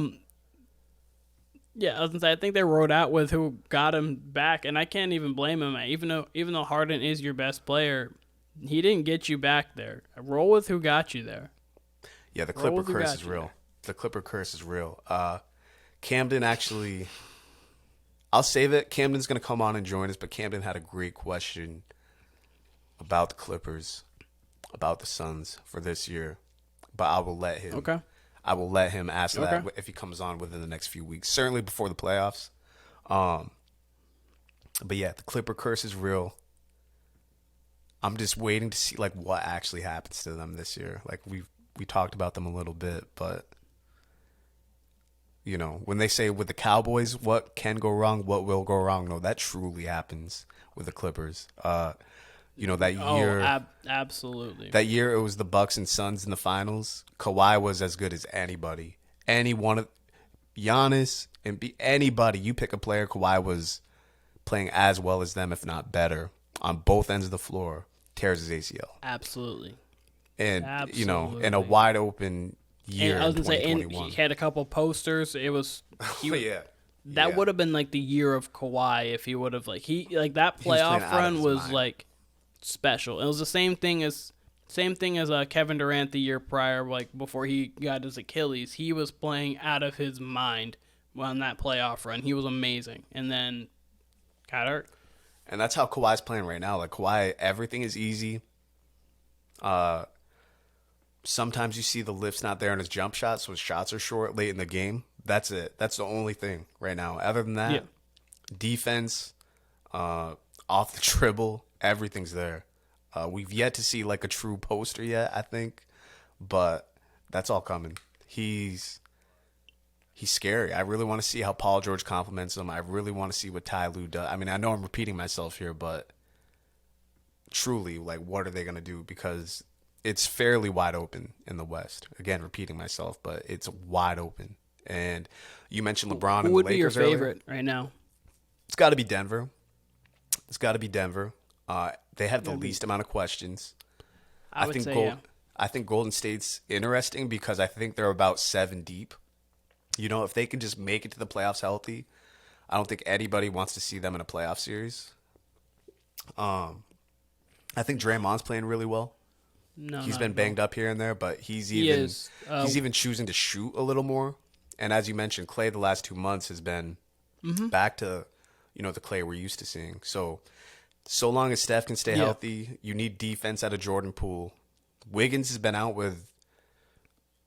was gonna say I think they rode out with who got him back, and I can't even blame him. Even though Harden is your best player, he didn't get you back there. Roll with who got you there. Yeah, the Clipper curse is real. The Clipper curse is real. Camden actually, I'll save it. Camden's gonna come on and join us, but Camden had a great question about the Clippers, about the Suns for this year, but I will let him. Okay. I will let him ask that if he comes on within the next few weeks, certainly before the playoffs. But yeah, the Clipper curse is real. I'm just waiting to see like what actually happens to them this year. Like we talked about them a little bit, but you know, when they say with the Cowboys, what can go wrong, what will go wrong? No, that truly happens with the Clippers. You know, that year. Absolutely. That year, it was the Bucks and Suns in the finals. Kawhi was as good as anybody. Any one of Giannis and anybody. You pick a player, Kawhi was playing as well as them, if not better, on both ends of the floor. Tears his ACL. Absolutely. And, you know, in a wide open year. And I was going to say, and he had a couple posters. It was. That would have been like the year of Kawhi if he would have, like, that playoff run was like special. It was the same thing as Kevin Durant the year prior, like before he got his Achilles. He was playing out of his mind on that playoff run. He was amazing, and then got hurt. And that's how Kawhi's playing right now. Like Kawhi, everything is easy. Sometimes you see the lift's not there in his jump shot, so his shots are short late in the game. That's it. That's the only thing right now. Other than that, defense, off the dribble, everything's there. We've yet to see like a true poster yet, I think, but that's all coming. He's scary. I really want to see how Paul George compliments him. I really want to see what Ty Lue does. I mean, I know I'm repeating myself here, but truly, like, what are they going to do? Because it's fairly wide open in the West. Again, repeating myself, but it's wide open. And you mentioned LeBron and the Lakers. Who would be your favorite right now? It's got to be Denver. They have the least amount of questions. I think Golden State's interesting because I think they're about 7 deep. You know, if they can just make it to the playoffs healthy, I don't think anybody wants to see them in a playoff series. I think Draymond's playing really well. He's been banged up here and there, but he's even choosing to shoot a little more. And as you mentioned, Klay the last 2 months has been back to, you know, the Klay we're used to seeing. So long as Steph can stay healthy, you need defense out of Jordan Poole. Wiggins has been out with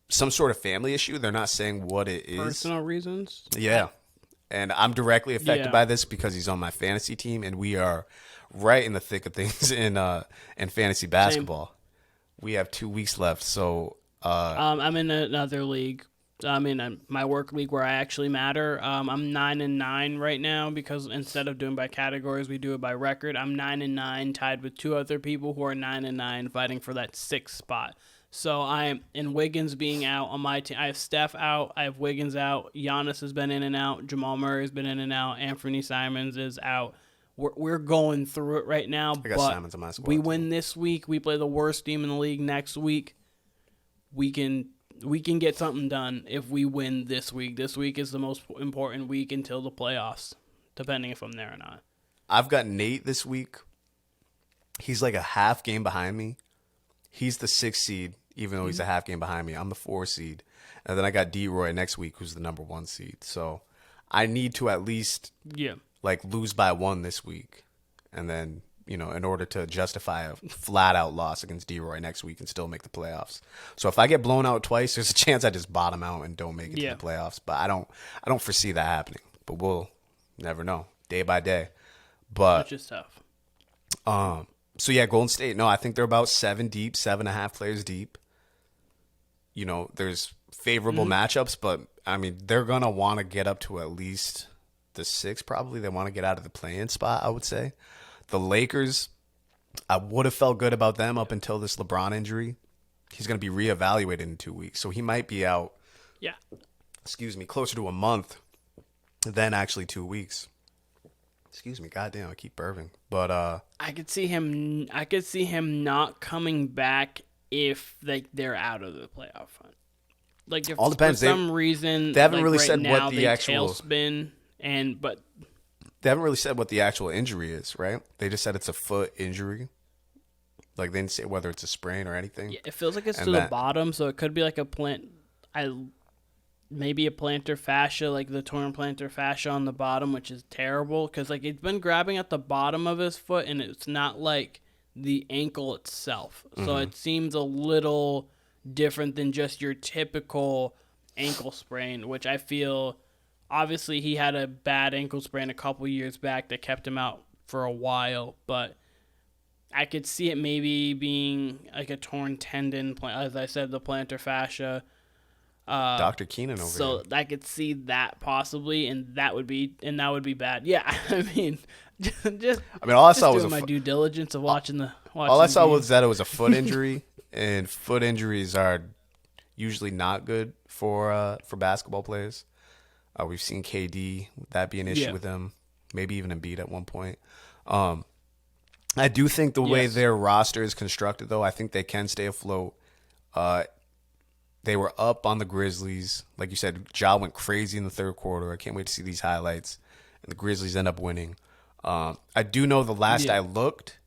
some sort of family issue. They're not saying what it is. Personal reasons? Yeah. And I'm directly affected by this because he's on my fantasy team, and we are right in the thick of things in fantasy basketball. Same. We have 2 weeks left, so I'm in another league. I'm in my work league where I actually matter. I'm 9-9 right now because instead of doing by categories, we do it by record. I'm 9-9, tied with 2 other people who are 9-9, fighting for that 6th spot. So I'm in Wiggins being out on my team. I have Steph out. I have Wiggins out. Giannis has been in and out. Jamal Murray has been in and out. Anthony Simons is out. We're going through it right now. I got Simons on my squad. We win this week. We play the worst team in the league next week. We can get something done if we win this week. This week is the most important week until the playoffs, depending if I'm there or not. I've got Nate this week. He's like a half game behind me. He's the 6th seed, even though he's a half game behind me. I'm the 4 seed. And then I got D-Roy next week, who's the number 1 seed. So I need to at least lose by 1 this week. And then, you know, in order to justify a flat-out loss against D-Roy next week and still make the playoffs. So if I get blown out twice, there's a chance I just bottom out and don't make it to the playoffs. But I don't foresee that happening. But we'll never know, day by day. But which is tough. So yeah, Golden State. No, I think they're about 7.5 players deep. There's favorable matchups, but I mean, they're gonna want to get up to at least the 6. Probably they want to get out of the play-in spot. I would say the Lakers. I would have felt good about them up until this LeBron injury. He's gonna be reevaluated in 2 weeks, so he might be out. Yeah. Excuse me, closer to a month than actually 2 weeks. Excuse me, goddamn, I keep burping. But I could see him not coming back if they're out of the playoff hunt. Like if all depends. For some reason they haven't like really right said now, what the actual tailspin but they haven't really said what the actual injury is, right? They just said it's a foot injury. Like they didn't say whether it's a sprain or anything. Yeah, it feels like it's to the bottom, so it could be like maybe a plantar fascia, like the torn plantar fascia on the bottom, which is terrible because like it's been grabbing at the bottom of his foot, and it's not like the ankle itself. So it seems a little different than just your typical ankle sprain, which I feel obviously he had a bad ankle sprain a couple years back that kept him out for a while, but I could see it maybe being like a torn tendon, as I said, the plantar fascia. Dr. Keenan over here. So I could see that possibly, and that would be bad. Yeah, I mean, all I saw was my due diligence of watching all I saw was that it was a foot injury, and foot injuries are usually not good for basketball players. We've seen KD that be an issue with him, maybe even Embiid at one point. I do think the way their roster is constructed, though, I think they can stay afloat. They were up on the Grizzlies. Like you said, Ja went crazy in the third quarter. I can't wait to see these highlights. And the Grizzlies end up winning. I do know the last I looked,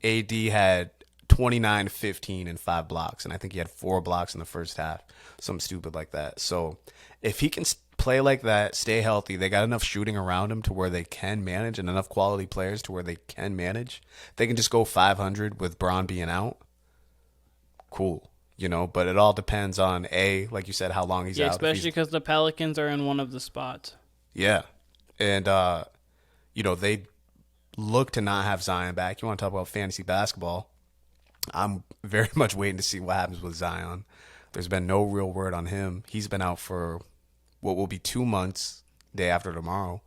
AD had 29, 15, and 5 blocks. And I think he had 4 blocks in the first half. Something stupid like that. So if he can play like that, stay healthy, they got enough shooting around him to where they can manage and enough quality players to where they can manage. They can just go 500 with Bron being out. Cool. But it all depends on, like you said, how long he's out. Especially because the Pelicans are in one of the spots. Yeah. And, they look to not have Zion back. You want to talk about fantasy basketball? I'm very much waiting to see what happens with Zion. There's been no real word on him. He's been out for what will be 2 months, day after tomorrow.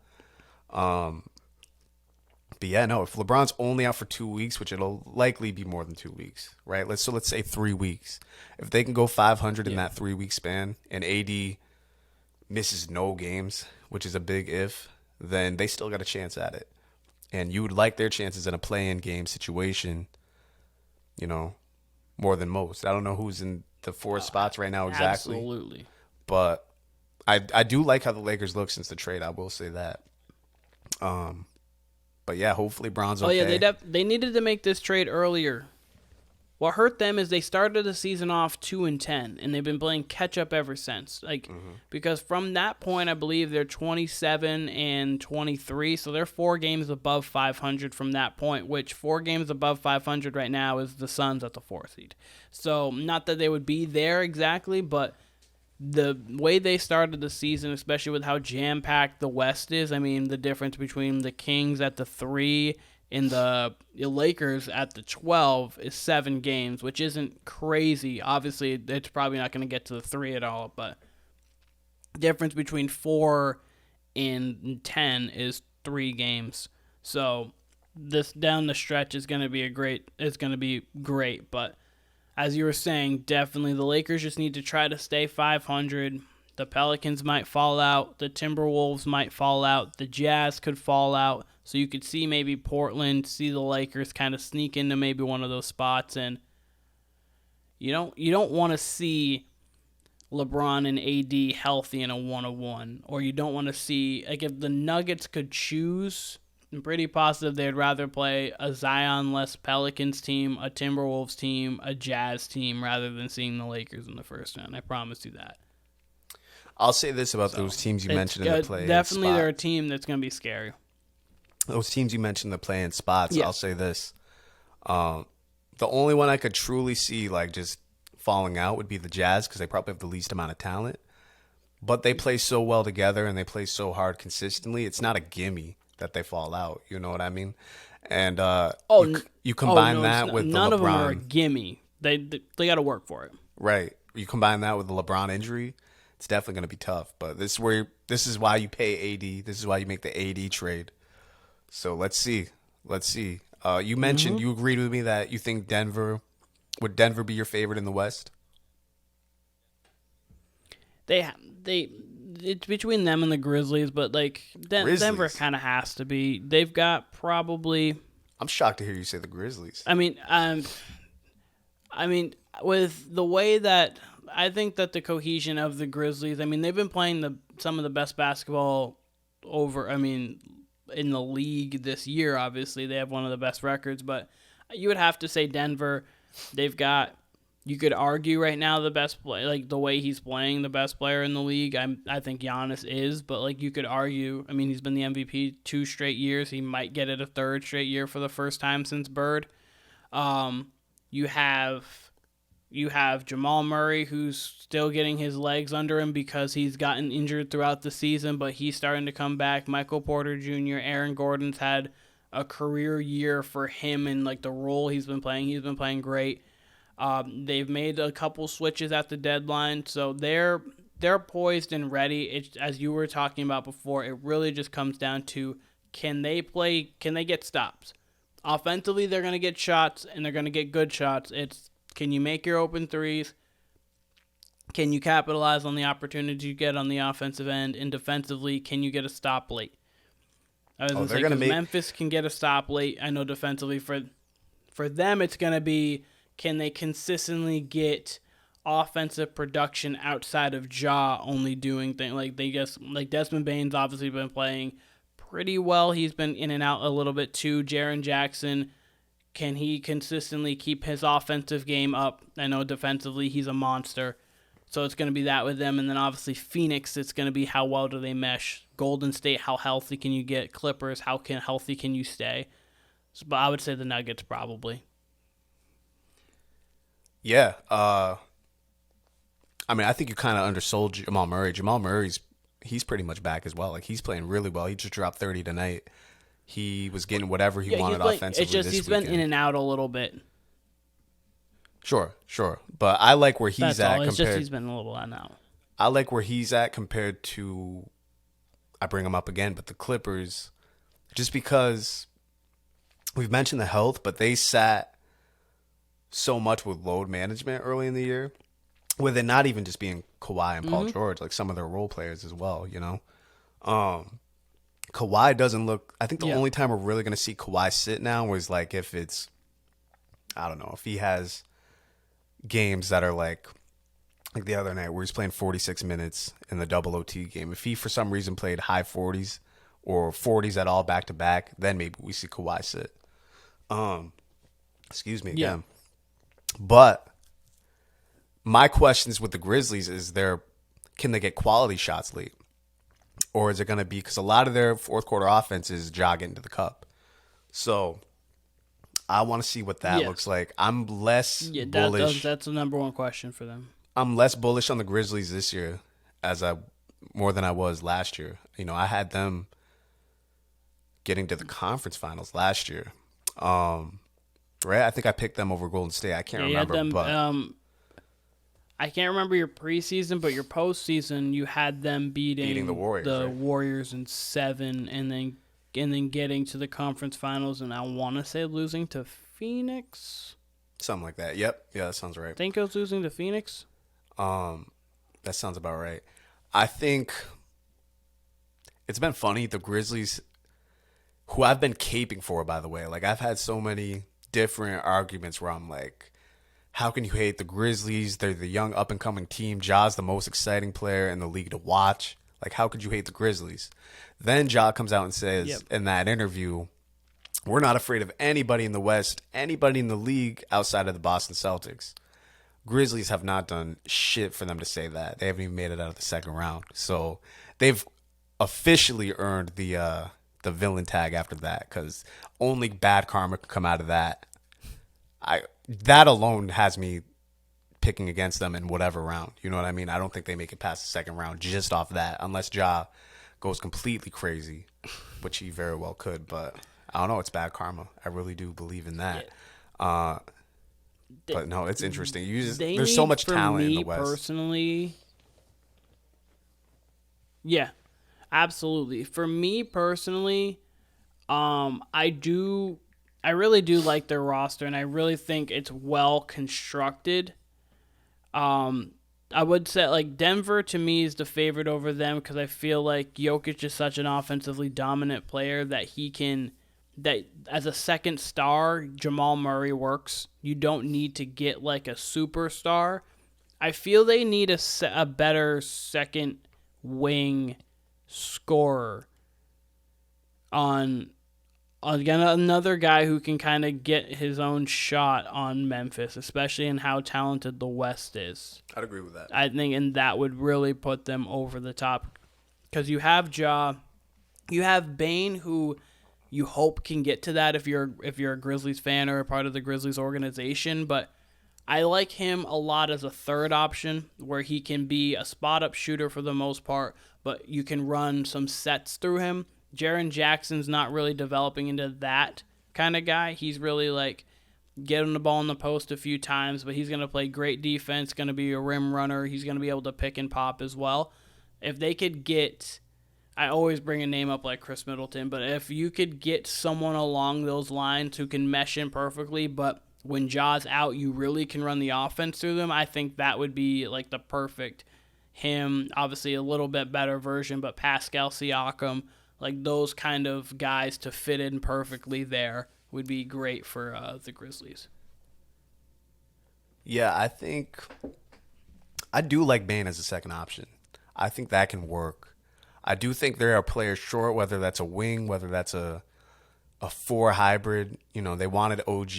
But yeah, no, if LeBron's only out for 2 weeks, which it'll likely be more than 2 weeks, right? Let's say 3 weeks. If they can go 500 in that 3-week span and AD misses no games, which is a big if, then they still got a chance at it. And you would like their chances in a play-in game situation, more than most. I don't know who's in the 4 spots right now exactly. Absolutely. But I do like how the Lakers look since the trade. I will say that. But yeah, hopefully Bron's okay. Oh yeah, they needed to make this trade earlier. What hurt them is they started the season off 2-10, and they've been playing catch up ever since. Because from that point, I believe they're 27-23, so they're 4 games above 500 from that point. Which 4 games above 500 right now is the Suns at the 4th seed. So not that they would be there exactly, but the way they started the season, especially with how jam-packed the West is, I mean, the difference between the Kings at the 3 and the Lakers at the 12 is 7 games, which isn't crazy. Obviously, it's probably not going to get to the 3 at all, but the difference between 4 and 10 is 3 games. So this down the stretch is going to be great, but as you were saying, definitely the Lakers just need to try to stay 500. The Pelicans might fall out. The Timberwolves might fall out. The Jazz could fall out. So you could see maybe Portland, see the Lakers kind of sneak into maybe one of those spots. And you don't want to see LeBron and AD healthy in a 1-on-1. Or you don't want to see, like if the Nuggets could choose, I'm pretty positive they'd rather play a Zion-less Pelicans team, a Timberwolves team, a Jazz team, rather than seeing the Lakers in the first round. I promise you that. I'll say this about those teams you mentioned in the play-in definitely spot. They're a team that's going to be scary. Those teams you mentioned in the play-in spots, I'll say this. The only one I could truly see like just falling out would be the Jazz because they probably have the least amount of talent. But they play so well together and they play so hard consistently. It's not a gimme that they fall out. You know what I mean? And Oh, you combine no, that with the none of them are a LeBron, gimme. They got to work for it. right? You combine that with the LeBron injury, it's definitely going to be tough. But this is why you pay AD. This is why you make the AD trade. So let's see. You mentioned you agreed with me that you think would Denver be your favorite in the West? It's between them and the Grizzlies, but like Denver kind of has to be. They've got probably. I'm shocked to hear you say the Grizzlies. I mean, with the way that I think that the cohesion of the Grizzlies. I mean, they've been playing some of the best basketball in the league this year. Obviously, they have one of the best records, but you would have to say Denver. They've got. You could argue right now the best play, like the way he's playing, the best player in the league. I think Giannis is, but like you could argue. I mean, he's been the MVP 2 straight years. He might get it a 3rd straight year for the first time since Bird. You have Jamal Murray, who's still getting his legs under him because he's gotten injured throughout the season, but he's starting to come back. Michael Porter Jr., Aaron Gordon's had a career year for him in like the role he's been playing. He's been playing great. They've made a couple switches at the deadline, so they're poised and ready. It's, as you were talking about before, it really just comes down to can they get stops? Offensively, they're going to get shots, and they're going to get good shots. It's can you make your open threes? Can you capitalize on the opportunities you get on the offensive end? And defensively, can you get a stop late? I was going to say, because Memphis can get a stop late. I know defensively for them, it's going to be can they consistently get offensive production outside of Ja only doing things like Desmond Bane's obviously been playing pretty well. He's been in and out a little bit too. Jaren Jackson, can he consistently keep his offensive game up? I know defensively he's a monster. So it's going to be that with them. And then obviously Phoenix, it's going to be how well do they mesh. Golden State, how healthy can you get? Clippers, how healthy can you stay? But I would say the Nuggets probably. Yeah. I think you kind of undersold Jamal Murray. Jamal Murray's he's pretty much back as well. Like he's playing really well. He just dropped 30 tonight. He was getting whatever he wanted offensively. It's just he's been in and out a little bit. Sure. But I like where he's at. It's just he's been a little out now. I like where he's at compared to. I bring him up again, but the Clippers, just because we've mentioned the health, but they sat so much with load management early in the year, with it not even just being Kawhi and Paul George, like some of their role players as well, you know? Kawhi doesn't look... I think the only time we're really going to see Kawhi sit now was like if it's... I don't know, if he has games that are like the other night where he's playing 46 minutes in the double OT game. If he, for some reason, played high 40s or 40s at all back-to-back, then maybe we see Kawhi sit. Excuse me again. Yeah. But my questions with the Grizzlies is can they get quality shots late? Or is it going to be, because a lot of their fourth quarter offense is jogging to the cup. So I want to see what that looks like. I'm less bullish. That's the number one question for them. I'm less bullish on the Grizzlies this year more than I was last year. You know, I had them getting to the conference finals last year. Right? I think I picked them over Golden State. I can't remember. I can't remember your preseason, but your postseason, you had them beating the Warriors, Warriors in 7, and then getting to the conference finals, and I want to say losing to Phoenix. Something like that. Yep. Yeah, that sounds right. I think it was losing to Phoenix. That sounds about right. I think it's been funny. The Grizzlies, who I've been caping for, by the way, like I've had so many different arguments where I'm like, how can you hate the Grizzlies? They're the young up-and-coming team. Ja's the most exciting player in the league to watch. Like, how could you hate the Grizzlies? Then Ja comes out and says in that interview, we're not afraid of anybody in the West, anybody in the league outside of the Boston Celtics. Grizzlies have not done shit for them to say that. They haven't even made it out of the second round. So they've officially earned the villain tag after that, because only bad karma could come out of that. That alone has me picking against them in whatever round. You know what I mean? I don't think they make it past the second round just off that, unless Ja goes completely crazy, which he very well could. But I don't know. It's bad karma. I really do believe in that. But no, it's interesting. There's so much talent in the West. Personally, yeah, absolutely. For me personally, I really do like their roster, and I really think it's well constructed. I would say like Denver to me is the favorite over them because I feel like Jokic is such an offensively dominant player that as a second star, Jamal Murray works. You don't need to get like a superstar. I feel they need a better second wing scorer on again, another guy who can kind of get his own shot on Memphis, especially in how talented the West is. I'd agree with that. I think, and that would really put them over the top. Because you have Ja, you have Bane, who you hope can get to that if you're a Grizzlies fan or a part of the Grizzlies organization. But I like him a lot as a third option, where he can be a spot-up shooter for the most part, but you can run some sets through him. Jaren Jackson's not really developing into that kind of guy. He's really like getting the ball in the post a few times, but he's going to play great defense, going to be a rim runner. He's going to be able to pick and pop as well. If they could get, I always bring a name up like Chris Middleton, but if you could get someone along those lines who can mesh in perfectly, but when Ja's out, you really can run the offense through them, I think that would be like the perfect him, obviously a little bit better version, but Pascal Siakam, like those kind of guys to fit in perfectly there would be great for the Grizzlies. Yeah, I do like Bane as a second option. I think that can work. I do think there are players short, whether that's a wing, whether that's a 4 hybrid. You know, they wanted OG.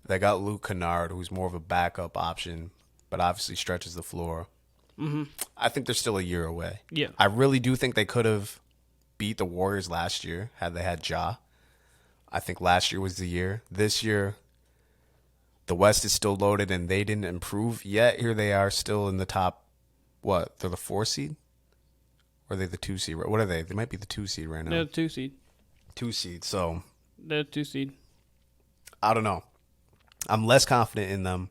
They got Luke Kennard, who's more of a backup option, but obviously stretches the floor. Mm-hmm. I think they're still a year away. Yeah. I really do think they could have beat the Warriors last year had they had Ja. I think last year was the year. This year, the West is still loaded and they didn't improve yet. Here they are still in the top, what? They're the 4 seed? Or are they the 2 seed? What are they? They might be the 2 seed right now. They're the 2 seed. 2 seed, so. They're the 2 seed. I don't know. I'm less confident in them,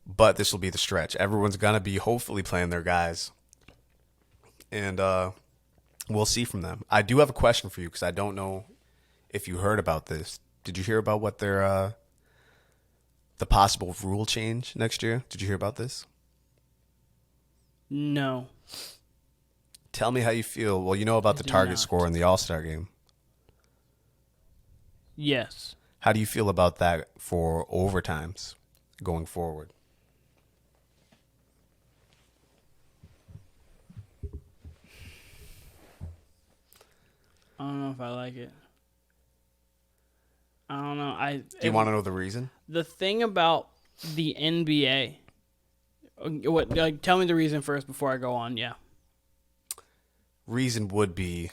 but this will be the stretch. Everyone's going to be hopefully playing their guys. And, we'll see from them. I do have a question for you because I don't know if you heard about this. Did you hear about what the possible rule change next year? Did you hear about this? No. Tell me how you feel. Well, you know about the target score in the All-Star game. Yes. How do you feel about that for overtimes going forward? I don't know if I like it. I don't know. Do you want to know the reason? The thing about the NBA. Tell me the reason first before I go on. Yeah. Reason would be,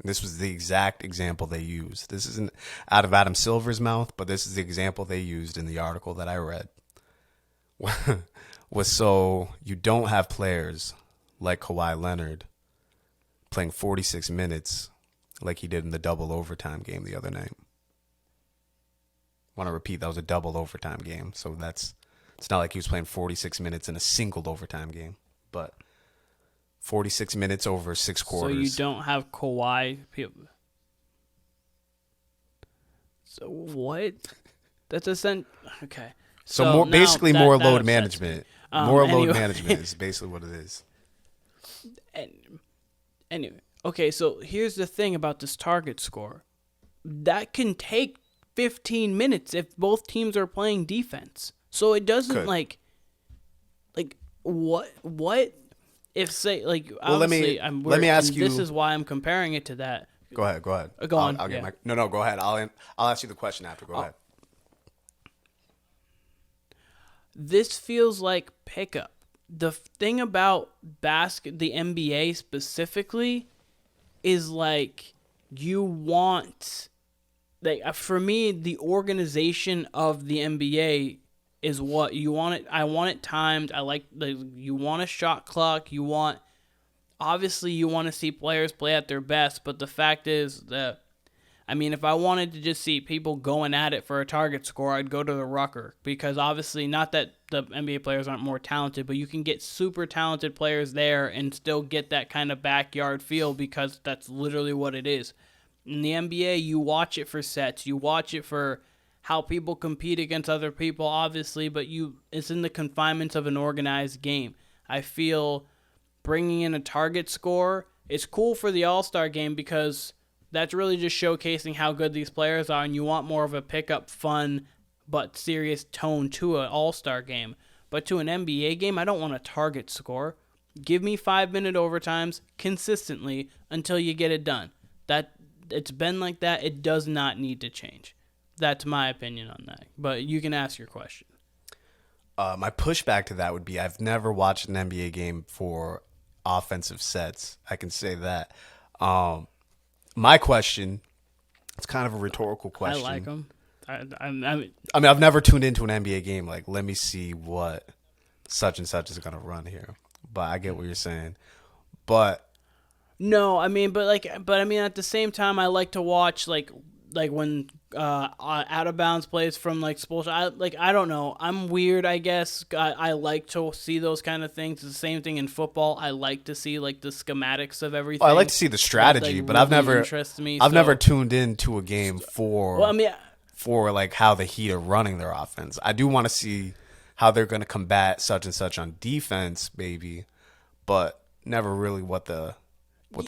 this was the exact example they used. This isn't out of Adam Silver's mouth, but this is the example they used in the article that I read. Was so you don't have players like Kawhi Leonard playing 46 minutes like he did in the double overtime game the other night. Want to repeat, that was a double overtime game. So it's not like he was playing 46 minutes in a single overtime game, but 46 minutes over 6 quarters. So you don't have Kawhi. So what? That's okay. So basically more load management. More load management is basically what it is. Anyway, okay, so here's the thing about this target score. That can take 15 minutes if both teams are playing defense. So it doesn't like what if say like well, let me ask you. This is why I'm comparing it to that. Go ahead. Go on. I'll get no. Go ahead. I'll ask you the question after. Go ahead. This feels like pickup. The thing about the NBA specifically is like you want, like for me, the organization of the NBA is what you want it. I want it timed. You want a shot clock. Obviously you want to see players play at their best, but the fact is that I mean, if I wanted to just see people going at it for a target score, I'd go to the Rucker, because obviously, not that the NBA players aren't more talented, but you can get super talented players there and still get that kind of backyard feel, because that's literally what it is. In the NBA, you watch it for sets, you watch it for how people compete against other people, obviously, but it's in the confinements of an organized game. I feel bringing in a target score is cool for the All-Star game, because that's really just showcasing how good these players are, and you want more of a pick-up, fun, but serious tone to an All-Star game. But to an NBA game, I don't want a target score. Give me 5-minute overtimes consistently until you get it done. It's been like that. It does not need to change. That's my opinion on that. But you can ask your question. My pushback to that would be, I've never watched an NBA game for offensive sets. I can say that. My question, it's kind of a rhetorical question. I like them. I mean, I've never tuned into an NBA game like, let me see what such and such is going to run here. But I get what you're saying. But no, I mean, but at the same time, I like to watch like when out of bounds plays from like Spolstra. I don't know. I'm weird, I guess. I like to see those kind of things. It's the same thing in football. I like to see like the schematics of everything. Well, I like to see the strategy, but really I've never tuned into a game for like how the Heat are running their offense. I do want to see how they're going to combat such and such on defense, maybe, but never really what the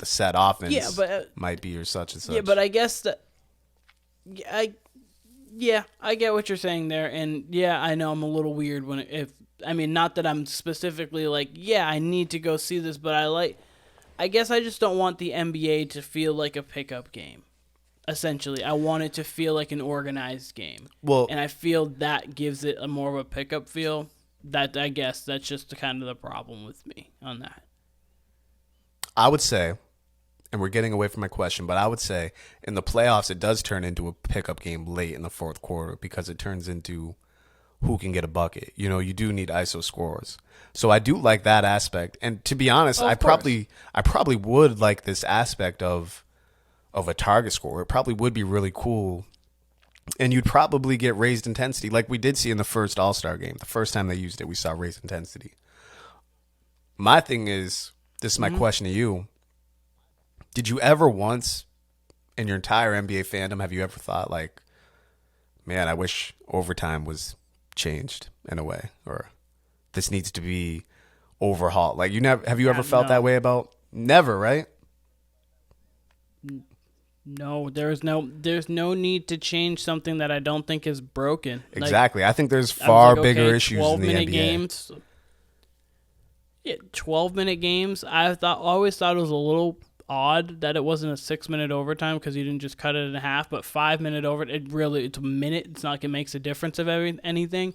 set offense might be or such and such. Yeah, but I guess that. I get what you're saying there, and yeah, I know I'm a little weird not that I'm specifically like, yeah, I need to go see this, but I guess I just don't want the NBA to feel like a pickup game. Essentially, I want it to feel like an organized game. Well, and I feel that gives it a more of a pickup feel. That, I guess, that's just kind of the problem with me on that. I would say, and we're getting away from my question, but I would say in the playoffs, it does turn into a pickup game late in the fourth quarter, because it turns into who can get a bucket. You know, you do need ISO scorers. So I do like that aspect. And to be honest, I probably would like this aspect of a target score. It probably would be really cool. And you'd probably get raised intensity like we did see in the first All-Star game. The first time they used it, we saw raised intensity. My thing is, this is my question to you. Did you ever once in your entire NBA fandom, have you ever thought like, man, I wish overtime was changed in a way, or this needs to be overhauled? Like, have you ever felt that way about? Never, right? No, there's no need to change something that I don't think is broken. Exactly. I think there's far bigger issues in the NBA. Games. Yeah, 12-minute games. I always thought it was a little odd that it wasn't a 6-minute overtime, because you didn't just cut it in half. But 5-minute it's a minute. It's not like it makes a difference of anything.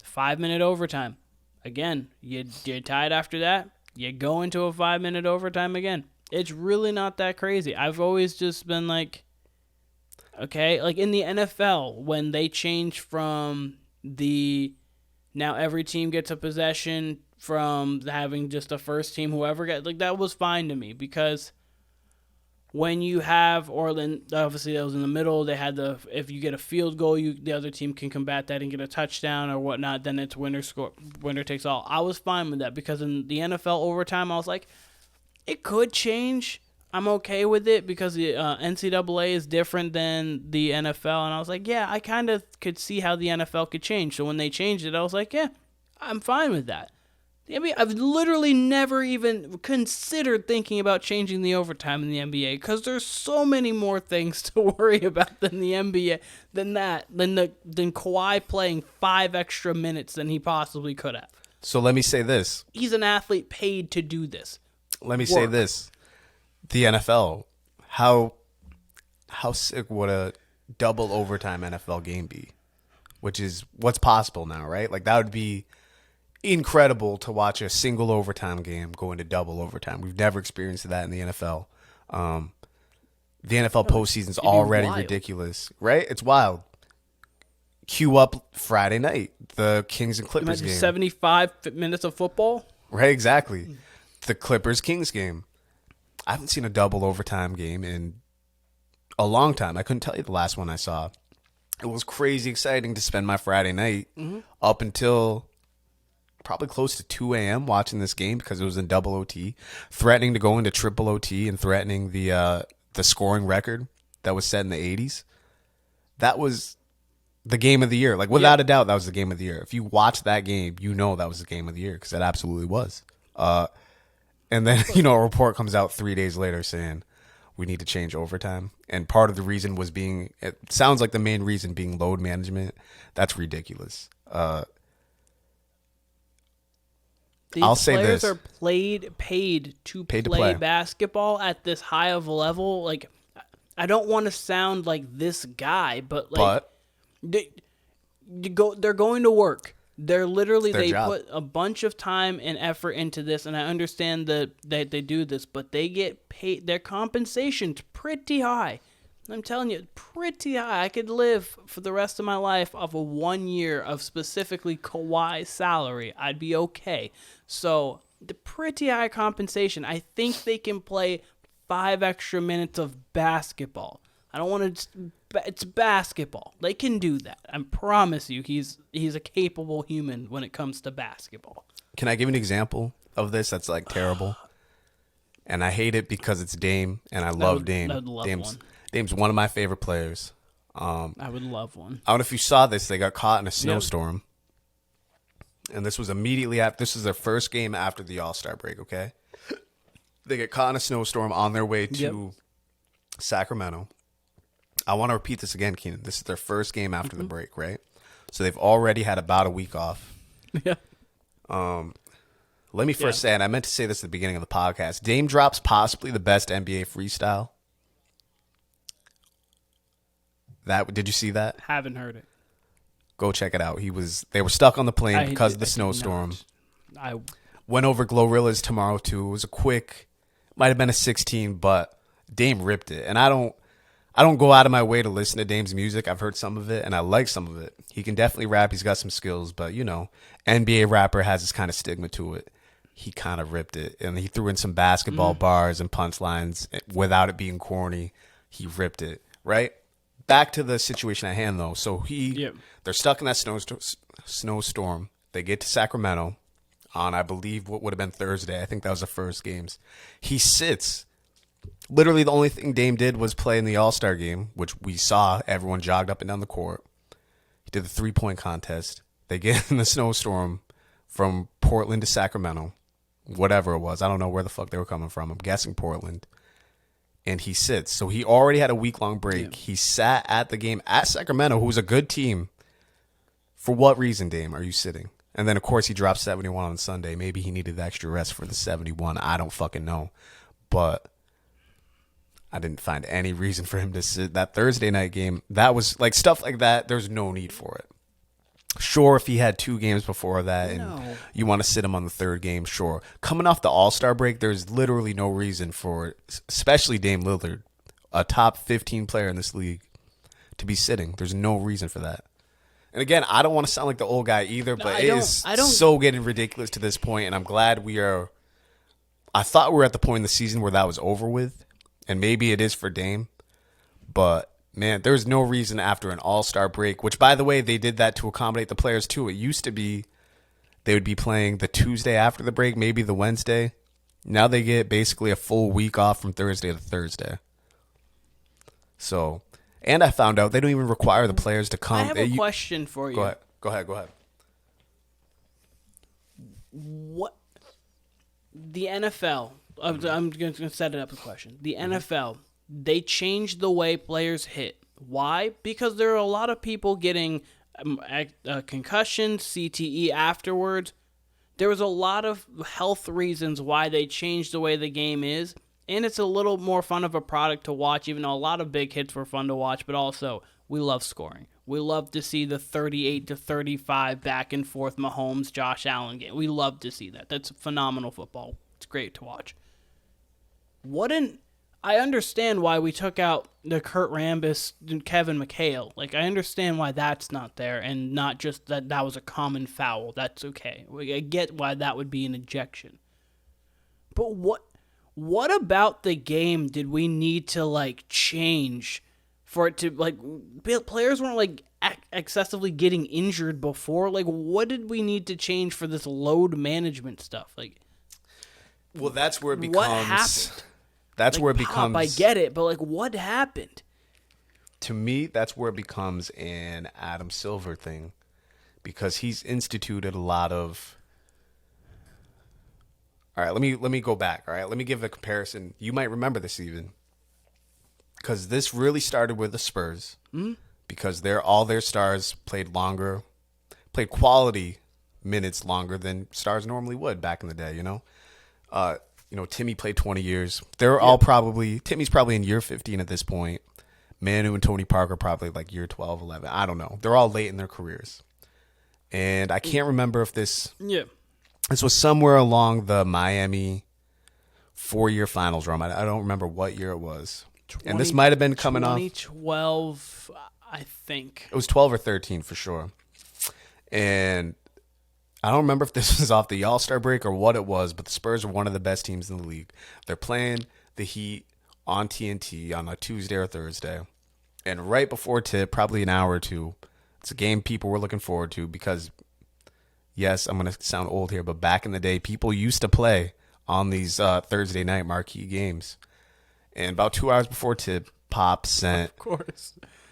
5-minute overtime. Again, you're tied after that. You go into a 5-minute overtime again. It's really not that crazy. I've always just been like, okay, like in the NFL, when they change from now every team gets a possession, from having just a first team, whoever gets, like, that was fine to me, because when you have Orland, obviously that was in the middle, they had if you get a field goal, the other team can combat that and get a touchdown or whatnot, then it's winner takes all. I was fine with that, because in the NFL overtime, I was like, it could change. I'm okay with it, because the NCAA is different than the NFL, and I was like, yeah, I kind of could see how the NFL could change. So when they changed it, I was like, yeah, I'm fine with that. I mean, I've literally never even considered thinking about changing the overtime in the NBA, because there's so many more things to worry about than the NBA, than Kawhi playing 5 extra minutes than he possibly could have. So let me say this. He's an athlete paid to do this. Let me say this. The NFL, how sick would a double overtime NFL game be? Which is what's possible now, right? Like, that would be incredible to watch a single overtime game go into double overtime. We've never experienced that in the NFL. The NFL postseason's already ridiculous, right? It's wild. Cue up Friday night, the Kings and Clippers game. 75 minutes of football? Right, exactly. The Clippers-Kings game. I haven't seen a double overtime game in a long time. I couldn't tell you the last one I saw. It was crazy exciting to spend my Friday night up until probably close to 2 a.m. watching this game because it was in double OT, threatening to go into triple OT and threatening the scoring record that was set in the 80s. That was the game of the year. Like, without a doubt, that was the game of the year. If you watch that game, you know that was the game of the year because it absolutely was. And then, a report comes out 3 days later saying we need to change overtime. And part of the reason was it sounds like the main reason being load management. That's ridiculous. I'll say this. Players are paid to play basketball at this high of a level. Like, I don't want to sound like this guy, but they're going to work. They're literally, they put a bunch of time and effort into this, and I understand that they do this, but they get paid. Their compensation's pretty high. I'm telling you, pretty high. I could live for the rest of my life off of 1 year of specifically Kawhi's salary. I'd be okay. So, the pretty high compensation. I think they can play 5 extra minutes of basketball. I don't want to. It's basketball. They can do that. I promise you, he's a capable human when it comes to basketball. Can I give an example of this that's like terrible? And I hate it because it's Dame, and I love Dame. Dame's one of my favorite players. I would love one. I don't know if you saw this. They got caught in a snowstorm. Yep. And this was immediately after. This is their first game after the All-Star break, okay? They get caught in a snowstorm on their way to Sacramento. I want to repeat this again, Keenan. This is their first game after the break, right? So they've already had about a week off. Yeah. Let me first say, and I meant to say this at the beginning of the podcast, Dame drops possibly the best NBA freestyle. Did you see that? Haven't heard it. Go check it out. They were stuck on the plane because of the snowstorm. I went over Glorilla's tomorrow too. It was might have been a 16, but Dame ripped it. And I don't go out of my way to listen to Dame's music. I've heard some of it, and I like some of it. He can definitely rap. He's got some skills, but NBA rapper has this kind of stigma to it. He kind of ripped it, and he threw in some basketball bars and punchlines without it being corny. He ripped it, right? Back to the situation at hand, though. So they're stuck in that snowstorm. They get to Sacramento on, I believe, what would have been Thursday. I think that was the first games. He sits. Literally, the only thing Dame did was play in the All-Star game, which we saw. Everyone jogged up and down the court. He did the 3-point contest. They get in the snowstorm from Portland to Sacramento, whatever it was. I don't know where the fuck they were coming from. I'm guessing Portland. And he sits. So he already had a week-long break. Yeah. He sat at the game at Sacramento, who was a good team. For what reason, Dame, are you sitting? And then, of course, he dropped 71 on Sunday. Maybe he needed the extra rest for the 71. I don't fucking know. But I didn't find any reason for him to sit. That Thursday night game, that was like stuff like that. There's no need for it. Sure, if he had 2 games before that and you want to sit him on the third game, sure. Coming off the All-Star break, there's literally no reason for it, especially Dame Lillard, a top 15 player in this league, to be sitting. There's no reason for that. And again, I don't want to sound like the old guy either, but it is so getting ridiculous to this point, and I'm glad I thought we were at the point in the season where that was over with, and maybe it is for Dame, but man, there's no reason after an All-Star break, which, by the way, they did that to accommodate the players, too. It used to be they would be playing the Tuesday after the break, maybe the Wednesday. Now they get basically a full week off from Thursday to Thursday. So, and I found out they don't even require the players to come. I have a question for you. Go ahead. What the NFL, I'm going to set it up a question. The NFL, they changed the way players hit. Why? Because there are a lot of people getting concussions, CTE afterwards. There was a lot of health reasons why they changed the way the game is, and it's a little more fun of a product to watch, even though a lot of big hits were fun to watch, but also we love scoring. We love to see the 38-35 back and forth Mahomes, Josh Allen game. We love to see that. That's phenomenal football. It's great to watch. I understand why we took out the Kurt Rambis and Kevin McHale. Like, I understand why that's not there and not just that was a common foul. That's okay. I get why that would be an ejection. But what about the game did we need to, change for it to like players weren't like excessively getting injured before. Like, what did we need to change for this load management stuff? Like, well, that's where it becomes. What happened? That's like, where it becomes. I get it, but like, what happened? To me, that's where it becomes an Adam Silver thing, because he's instituted a lot of. All right, let me go back. All right, let me give a comparison. You might remember this even, because this really started with the Spurs, because all their stars played quality minutes longer than stars normally would back in the day. Timmy played 20 years. They're all Timmy's probably in year 15 at this point. Manu and Tony Parker probably like year 12, 11. I don't know. They're all late in their careers, and I can't remember if this. Yeah. This was somewhere along the Miami 4-year finals run. I don't remember what year it was. And this might have been coming off 2012, I think. It was 12 or 13 for sure. And I don't remember if this was off the All-Star break or what it was, but the Spurs are one of the best teams in the league. They're playing the Heat on TNT on a Tuesday or Thursday. And right before tip, probably an hour or two, it's a game people were looking forward to because, yes, I'm going to sound old here, but back in the day, people used to play on these Thursday night marquee games. And about 2 hours before tip, Pop sent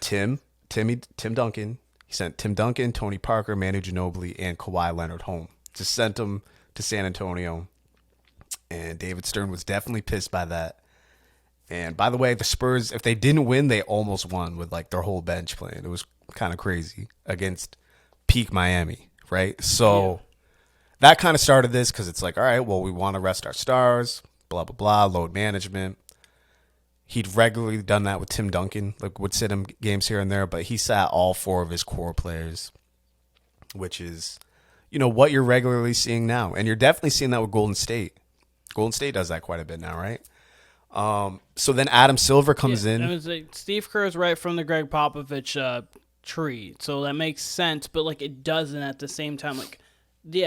Tim Duncan. He sent Tim Duncan, Tony Parker, Manu Ginobili, and Kawhi Leonard home. Just sent them to San Antonio. And David Stern was definitely pissed by that. And by the way, the Spurs, if they didn't win, they almost won with like their whole bench playing. It was kind of crazy against peak Miami, right? So that kind of started this because it's like, all right, well, we want to rest our stars, blah, blah, blah, load management. He'd regularly done that with Tim Duncan, like would sit him games here and there, but he sat all 4 of his core players, which is, what you're regularly seeing now. And you're definitely seeing that with Golden State. Golden State does that quite a bit now, right? So then Adam Silver comes in. It was like Steve Kerr's right from the Greg Popovich tree, so that makes sense, but like it doesn't at the same time. Like,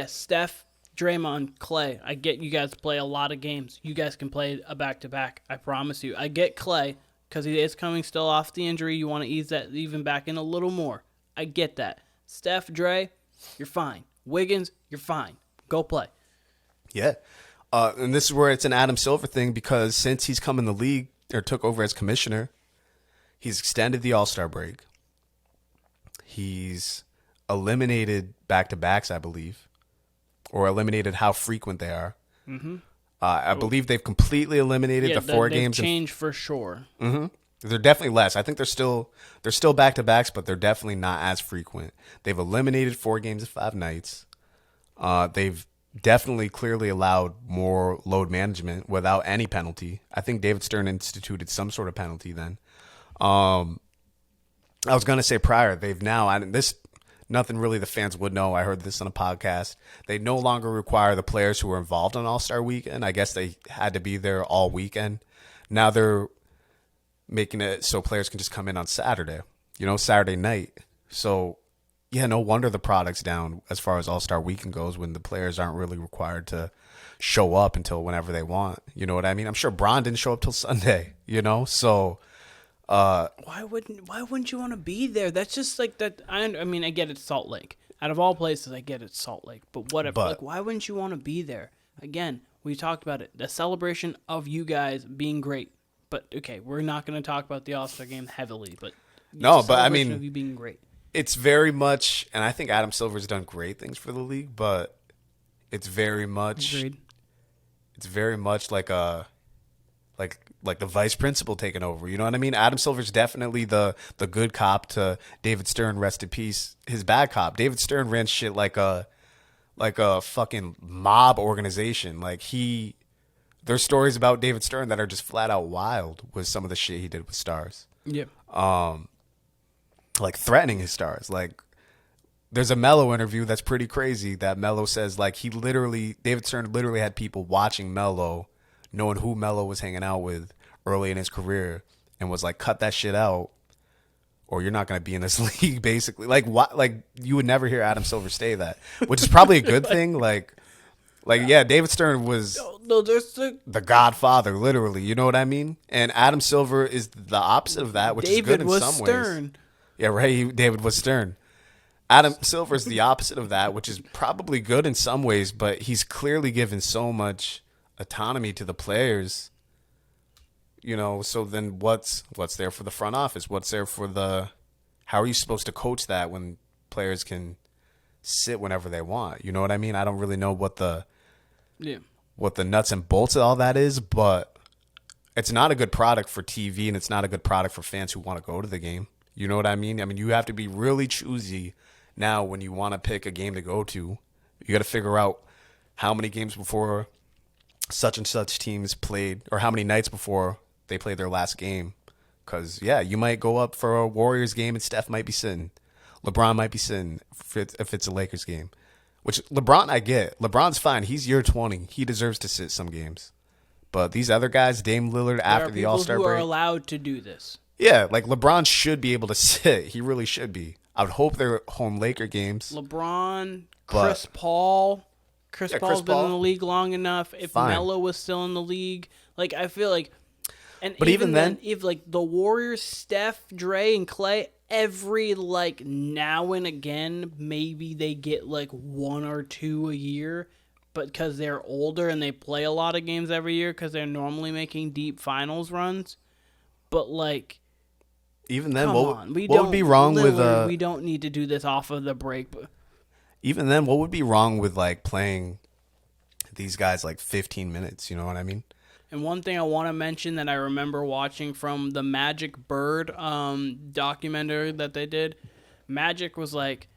Steph, Draymond, Clay, I get you guys play a lot of games. You guys can play a back-to-back. I promise you. I get Clay because he is coming still off the injury. You want to ease that even back in a little more. I get that. Steph, Dre, you're fine. Wiggins, you're fine. Go play. Yeah. And this is where it's an Adam Silver thing because since he's come in the league or took over as commissioner, he's extended the All-Star break. He's eliminated back-to-backs, I believe. Or eliminated how frequent they are. Mm-hmm. I believe they've completely eliminated the 4 games. They've changed for sure. Mm-hmm. They're definitely less. I think they're still back-to-backs, but they're definitely not as frequent. They've eliminated 4 games of 5 nights. They've definitely clearly allowed more load management without any penalty. I think David Stern instituted some sort of penalty then. I was going to say prior, they've now, nothing really the fans would know. I heard this on a podcast. They no longer require the players who were involved on All-Star Weekend. I guess they had to be there all weekend. Now they're making it so players can just come in on Saturday, Saturday night. So, yeah, no wonder the product's down as far as All-Star Weekend goes when the players aren't really required to show up until whenever they want. You know what I mean? I'm sure Bron didn't show up till Sunday, So... why wouldn't you want to be there? That's just like that. I mean, I get it's Salt Lake. Out of all places, I get it's Salt Lake. But whatever. Like, why wouldn't you want to be there? Again, we talked about it. The celebration of you guys being great. But okay, we're not going to talk about the All-Star game heavily. But no, but I mean, of you being great. It's very much, and I think Adam Silver's done great things for the league. But it's very much, agreed. It's very much like a. Like the vice principal taking over, you know what I mean? Adam Silver's definitely the good cop to David Stern, rest in peace, his bad cop. David Stern ran shit like a fucking mob organization. Like there's stories about David Stern that are just flat out wild with some of the shit he did with stars. Yeah. Like threatening his stars. Like there's a Melo interview that's pretty crazy that Melo says like David Stern literally had people watching Melo, knowing who Melo was hanging out with early in his career, and was like, cut that shit out or you're not going to be in this league, basically. Like, what? Like, you would never hear Adam Silver say that, which is probably a good thing. Like, Like, yeah, David Stern was there's the godfather, literally. You know what I mean? And Adam Silver is the opposite of that, which is good in some Stern. ways. Yeah, right. David was Stern. Adam Silver is the opposite of that, which is probably good in some ways, but he's clearly given so much autonomy to the players. You know, so then what's there for the front office? What's there for the? How are you supposed to coach that when players can sit whenever they want? You know what I mean? I don't really know what the nuts and bolts of all that is, but it's not a good product for TV, and it's not a good product for fans who want to go to the game. You know what I mean? I mean, you have to be really choosy now when you want to pick a game to go to. You got to figure out how many games before such and such teams played, or how many nights before they played their last game. Because, yeah, you might go up for a Warriors game and Steph might be sitting. LeBron might be sitting if it's a Lakers game. Which, LeBron, I get. LeBron's fine. He's year 20. He deserves to sit some games. But these other guys, Dame Lillard, after the All-Star break. There are people who are allowed to do this. Yeah, like LeBron should be able to sit. He really should be. I would hope they're home Laker games. LeBron, Chris Paul. Chris Paul's been in the league long enough. If Melo was still in the league, like, I feel like. But even then, if like the Warriors, Steph, Dre, and Clay, every like now and again, maybe they get like 1 or 2 a year, but because they're older and they play a lot of games every year because they're normally making deep finals runs. But like, even then, what would be wrong with we don't need to do this off of the break. But even then, what would be wrong with like playing these guys like 15 minutes? You know what I mean? And one thing I want to mention that I remember watching from the Magic Bird documentary that they did, Magic was like,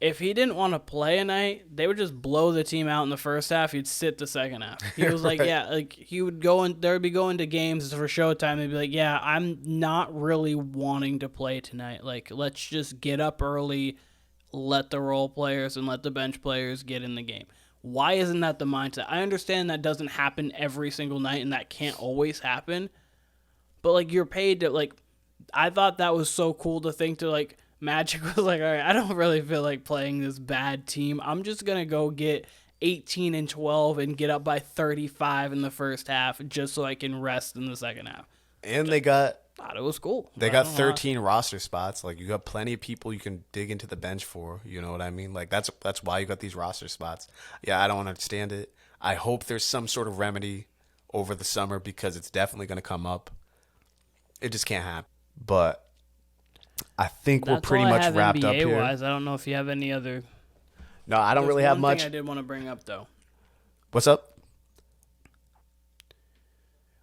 if he didn't want to play a night, they would just blow the team out in the first half. He'd sit the second half. He was like, right. yeah, like he would go and they'd be going to games for showtime. They'd be like, yeah, I'm not really wanting to play tonight. Like, let's just get up early, let the role players and let the bench players get in the game. Why isn't that the mindset? I understand that doesn't happen every single night and that can't always happen. But, like, you're paid to, like, I thought that was so cool to think to, like, Magic was like, all right, I don't really feel like playing this bad team. I'm just going to go get 18 and 12 and get up by 35 in the first half just so I can rest in the second half. And thought it was cool. They got 13 roster spots. Like, you got plenty of people you can dig into the bench for. You know what I mean? Like, that's why you got these roster spots. Yeah, I don't understand it. I hope there's some sort of remedy over the summer because it's definitely going to come up. It just can't happen. But I think we're pretty much wrapped up here. I don't know if you have any other. No, I don't really have much. One thing I did want to bring up, though. What's up?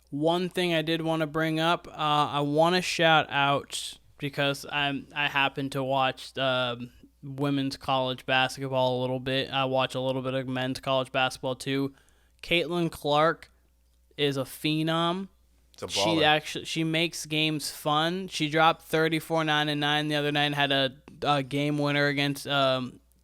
One thing I did want to bring up, I want to shout out because I happen to watch women's college basketball a little bit. I watch a little bit of men's college basketball too. Caitlin Clark is a phenom. It's a baller. She makes games fun. She dropped 34-9 the other night and had a game winner against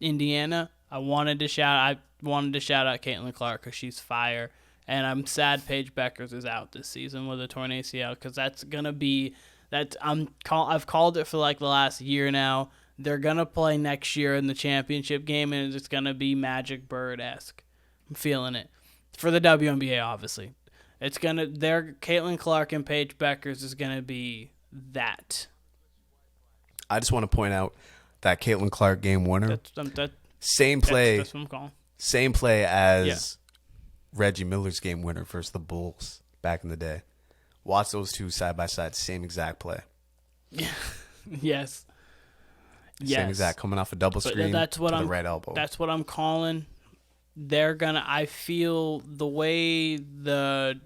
Indiana. I wanted to shout out Caitlin Clark because she's fire. And I'm sad Paige Bueckers is out this season with a torn ACL because that's gonna be I've called it for like the last year now. They're gonna play next year in the championship game and it's gonna be Magic Bird-esque. I'm feeling it for the WNBA. Obviously, Caitlin Clark and Paige Bueckers is gonna be that. I just want to point out that Caitlin Clark game winner. Same play. That's what I'm calling. Same play as Reggie Miller's game winner versus the Bulls back in the day. Watch those two side by side, same exact play. Yes. Same exact, coming off a double screen to the right elbow. That's what I'm calling. I feel the way the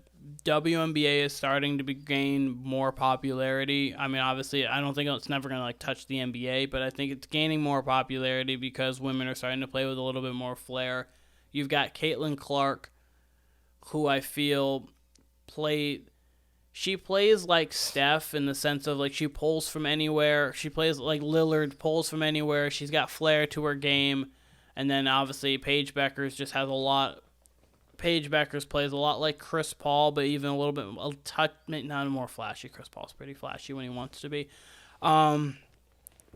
WNBA is starting to gain more popularity. I mean, obviously, I don't think it's never going to like touch the NBA, but I think it's gaining more popularity because women are starting to play with a little bit more flair. You've got Caitlin Clark, who I feel she plays like Steph in the sense of like she pulls from anywhere. She plays like Lillard, pulls from anywhere. She's got flair to her game. And then obviously Paige Bueckers just has a lot. Paige Bueckers plays a lot like Chris Paul, but even a little bit, a touch, not more flashy. Chris Paul's pretty flashy when he wants to be. But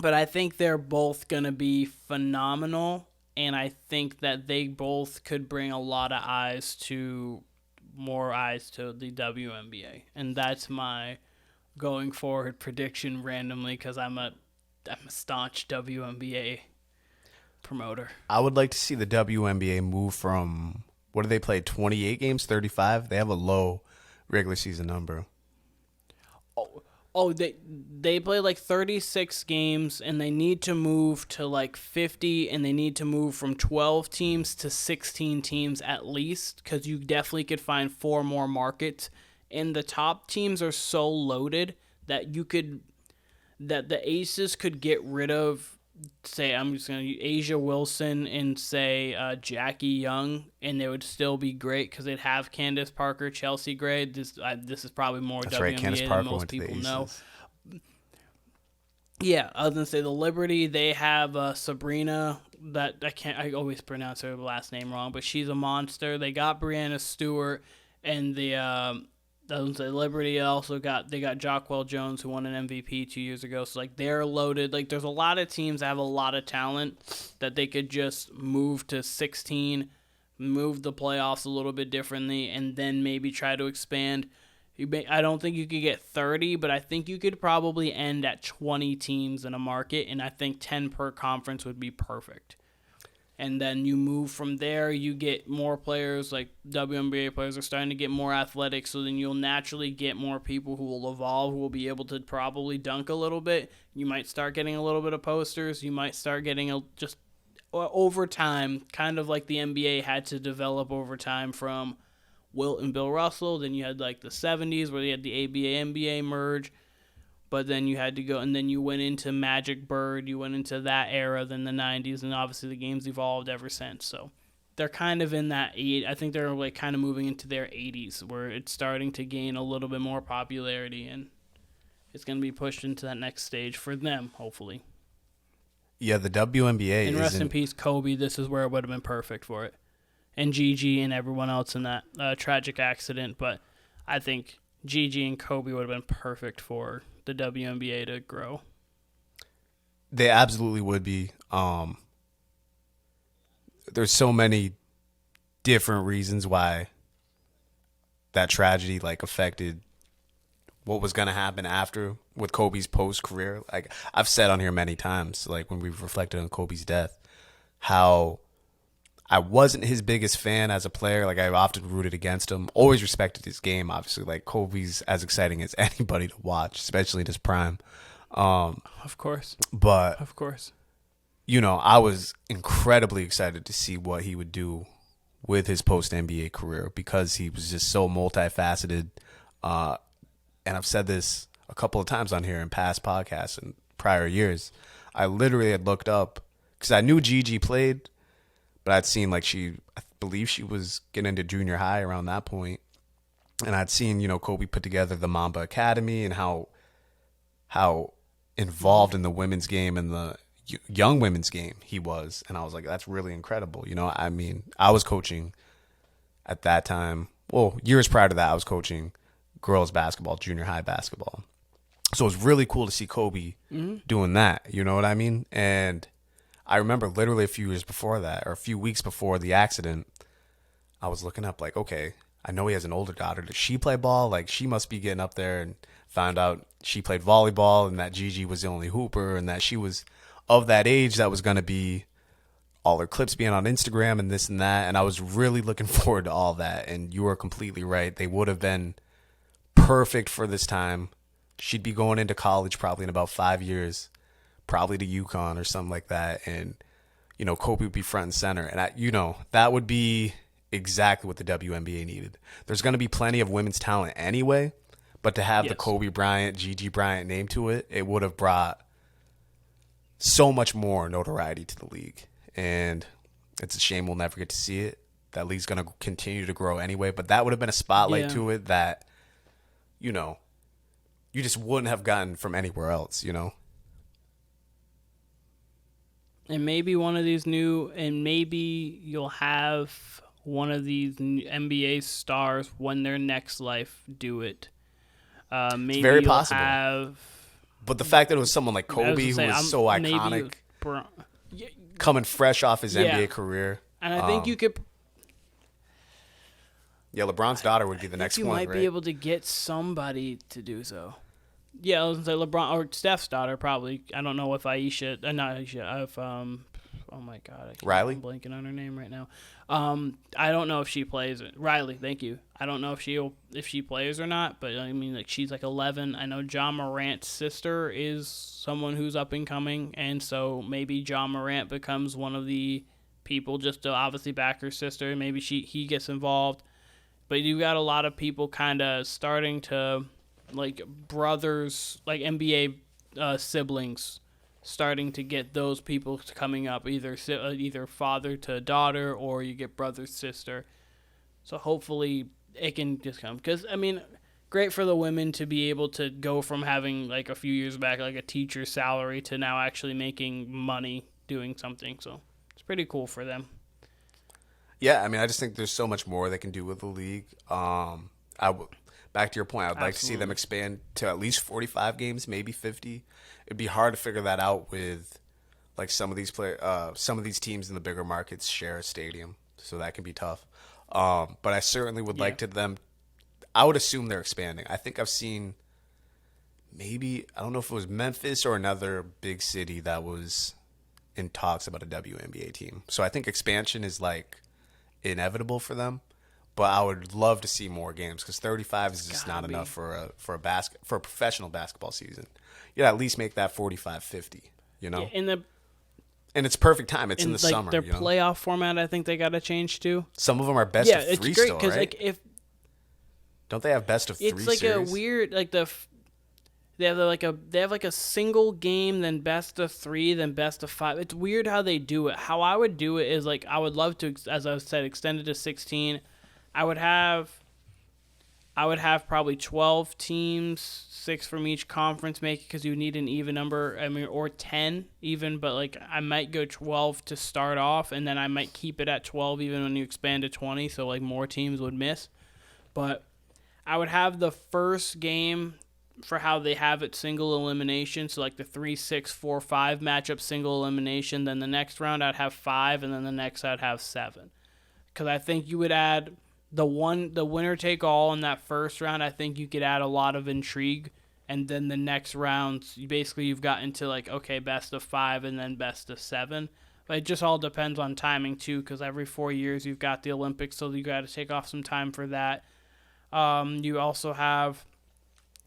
I think they're both going to be phenomenal. and I think that they both could bring a lot of more eyes to the WNBA, and that's my going forward prediction randomly because I'm a staunch WNBA promoter. I would like to see the WNBA move from, what do they play, 28 games, 35? They have a low regular season number. Oh, they play like 36 games, and they need to move to like 50, and they need to move from 12 teams to 16 teams at least, because you definitely could find 4 more markets. And the top teams are so loaded that that the Aces could get rid of, say, I'm just going to use Asia Wilson and say Jackie Young, and they would still be great because they'd have Candace Parker, Chelsea Gray. This is probably more That's WNBA right. Candace than Parker most went to the people Aces. know. Yeah, I was going to say the Liberty, they have Sabrina, I always pronounce her last name wrong, but she's a monster. They got Brianna Stewart, and the Liberty also got Jacquel Jones, who won an MVP 2 years ago. So like they're loaded. Like there's a lot of teams that have a lot of talent that they could just move to 16, move the playoffs a little bit differently, and then maybe try to expand. I don't think you could get 30, but I think you could probably end at 20 teams in a market, and I think 10 per conference would be perfect. And then you move from there, you get more players, like WNBA players are starting to get more athletic, so then you'll naturally get more people who will evolve, who will be able to probably dunk a little bit. You might start getting a little bit of posters. You might start getting just over time, kind of like the NBA had to develop over time from Wilt and Bill Russell. Then you had like the 70s where they had the ABA-NBA merge. But then you had to go, and then you went into Magic Bird, you went into that era, then the 90s, and obviously the game's evolved ever since. So they're kind of in that, I think they're like kind of moving into their 80s, where it's starting to gain a little bit more popularity, and it's going to be pushed into that next stage for them, hopefully. Yeah, the WNBA and rest in peace, Kobe. This is where it would have been perfect for it. And Gigi and everyone else in that tragic accident, but I think Gigi and Kobe would have been perfect for the WNBA to grow. They absolutely would be. There's so many different reasons why that tragedy like affected what was going to happen after with Kobe's post career. Like I've said on here many times, like when we've reflected on Kobe's death, how I wasn't his biggest fan as a player. Like I've often rooted against him. Always respected his game, obviously. Like Kobe's as exciting as anybody to watch, especially in his prime. Of course. But of course, you know, I was incredibly excited to see what he would do with his post NBA career because he was just so multifaceted. And I've said this a couple of times on here in past podcasts and prior years. I literally had looked up because I knew Gigi played. But I'd seen I believe she was getting into junior high around that point. And I'd seen, Kobe put together the Mamba Academy and how involved in the women's game and the young women's game he was. And I was like, that's really incredible. I mean, I was coaching at that time. Well, years prior to that, I was coaching girls basketball, junior high basketball. So it was really cool to see Kobe doing that. You know what I mean? And I remember literally a few years before that, or a few weeks before the accident, I was looking up like, okay, I know he has an older daughter. Does she play ball? Like, she must be getting up there, and found out she played volleyball and that Gigi was the only hooper and that she was of that age that was going to be all her clips being on Instagram and this and that. And I was really looking forward to all that. And you were completely right. They would have been perfect for this time. She'd be going into college probably in about 5 years. Probably to UConn or something like that, and Kobe would be front and center, and that would be exactly what the WNBA needed. There's going to be plenty of women's talent anyway, but to have the Kobe Bryant, Gigi Bryant name to it, it would have brought so much more notoriety to the league, and it's a shame we'll never get to see it. That league's going to continue to grow anyway, but that would have been a spotlight to it that you just wouldn't have gotten from anywhere else. And maybe maybe you'll have one of these NBA stars when their next life do it. Maybe it's very possible. But the fact that it was someone like Kobe who was so iconic. coming fresh off his NBA career. And I think you could. Yeah, LeBron's daughter would be the next one. You might be able to get somebody to do so. Yeah, I was gonna say LeBron or Steph's daughter probably. I don't know if Aisha, not Aisha. If oh my God, Riley. I'm blanking on her name right now. I don't know if she plays. Riley, thank you. I don't know if she plays or not. But I mean, like she's like 11. I know John Morant's sister is someone who's up and coming, and so maybe John Morant becomes one of the people just to obviously back her sister. Maybe he gets involved. But you got a lot of people kind of starting to, like brothers, like NBA siblings, starting to get those people coming up, either father to daughter or you get brother sister. So hopefully it can just come. Because, I mean, great for the women to be able to go from having, like a few years back, like a teacher's salary to now actually making money doing something. So it's pretty cool for them. Yeah, I mean, I just think there's so much more they can do with the league. Back to your point, I would like to see them expand to at least 45 games, maybe 50. It'd be hard to figure that out with like some of these teams in the bigger markets share a stadium, so that can be tough. But I certainly would like to them. I would assume they're expanding. I think I've seen maybe, I don't know if it was Memphis or another big city that was in talks about a WNBA team. So I think expansion is like inevitable for them, but I would love to see more games because 35 is just not enough for a professional basketball season. You gotta at least make that 45, 50, you know? Yeah, and it's perfect time. It's in the summer. Their playoff format, I think they got to change too. Some of them are best of 3 it's great still, because right? like if don't they have best of 3 it's like series? a weird they have like a single game, then best of 3, then best of 5. It's weird how they do it. How I would do it is like I would love to, as I said, extend it to 16. I would have probably 12 teams, 6 from each conference make it because you need an even number. I mean, or 10 even, but like I might go 12 to start off, and then I might keep it at 12 even when you expand to 20, so like more teams would miss. But I would have the first game for how they have it single elimination, so like the 3-6-4-5 matchup single elimination. Then the next round I'd have 5, and then the next I'd have 7. Because I think you would add the winner take all in that first round. I think you could add a lot of intrigue, and then the next rounds you've gotten to like okay, best of 5 and then best of 7. But it just all depends on timing too, because every 4 years you've got the Olympics, so you got to take off some time for that. You also have.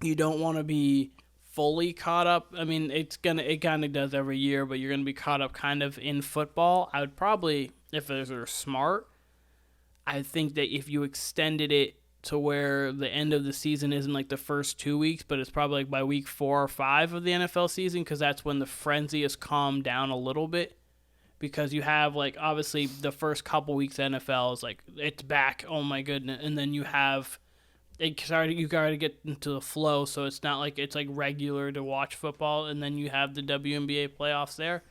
You don't want to be fully caught up. I mean, it kind of does every year, but you're going to be caught up kind of in football. I would probably, if they're smart, I think that if you extended it to where the end of the season isn't like the first 2 weeks, but it's probably like by week 4 or 5 of the NFL season, because that's when the frenzy has calmed down a little bit. Because you have like obviously the first couple weeks of NFL is like it's back, oh my goodness, and then you have. You got to get into the flow, so it's not like it's like regular to watch football, and then you have the WNBA playoffs there,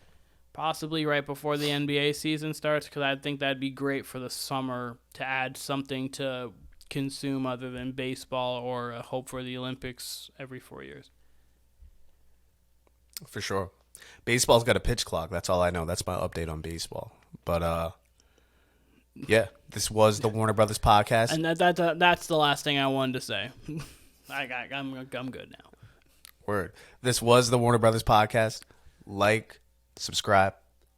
possibly right before the NBA season starts, because I think that'd be great for the summer to add something to consume other than baseball or hope for the Olympics every 4 years. For sure. Baseball's got a pitch clock. That's all I know. That's my update on baseball. But, yeah, this was the Warner Brothas podcast. And that's the last thing I wanted to say. I'm good now. Word. This was the Warner Brothas podcast. Like, subscribe,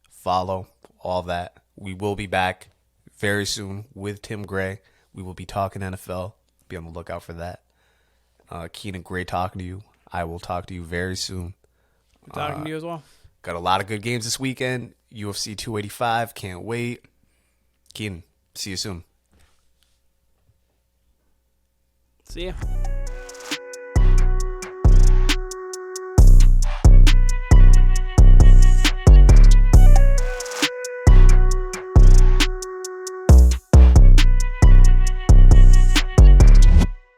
follow, all that. We will be back very soon with Tim Gray. We will be talking NFL. Be on the lookout for that. Keenan, great talking to you. I will talk to you very soon. Talking to you as well. Got a lot of good games this weekend. UFC 285. Can't wait. Keenan, see you soon. See ya.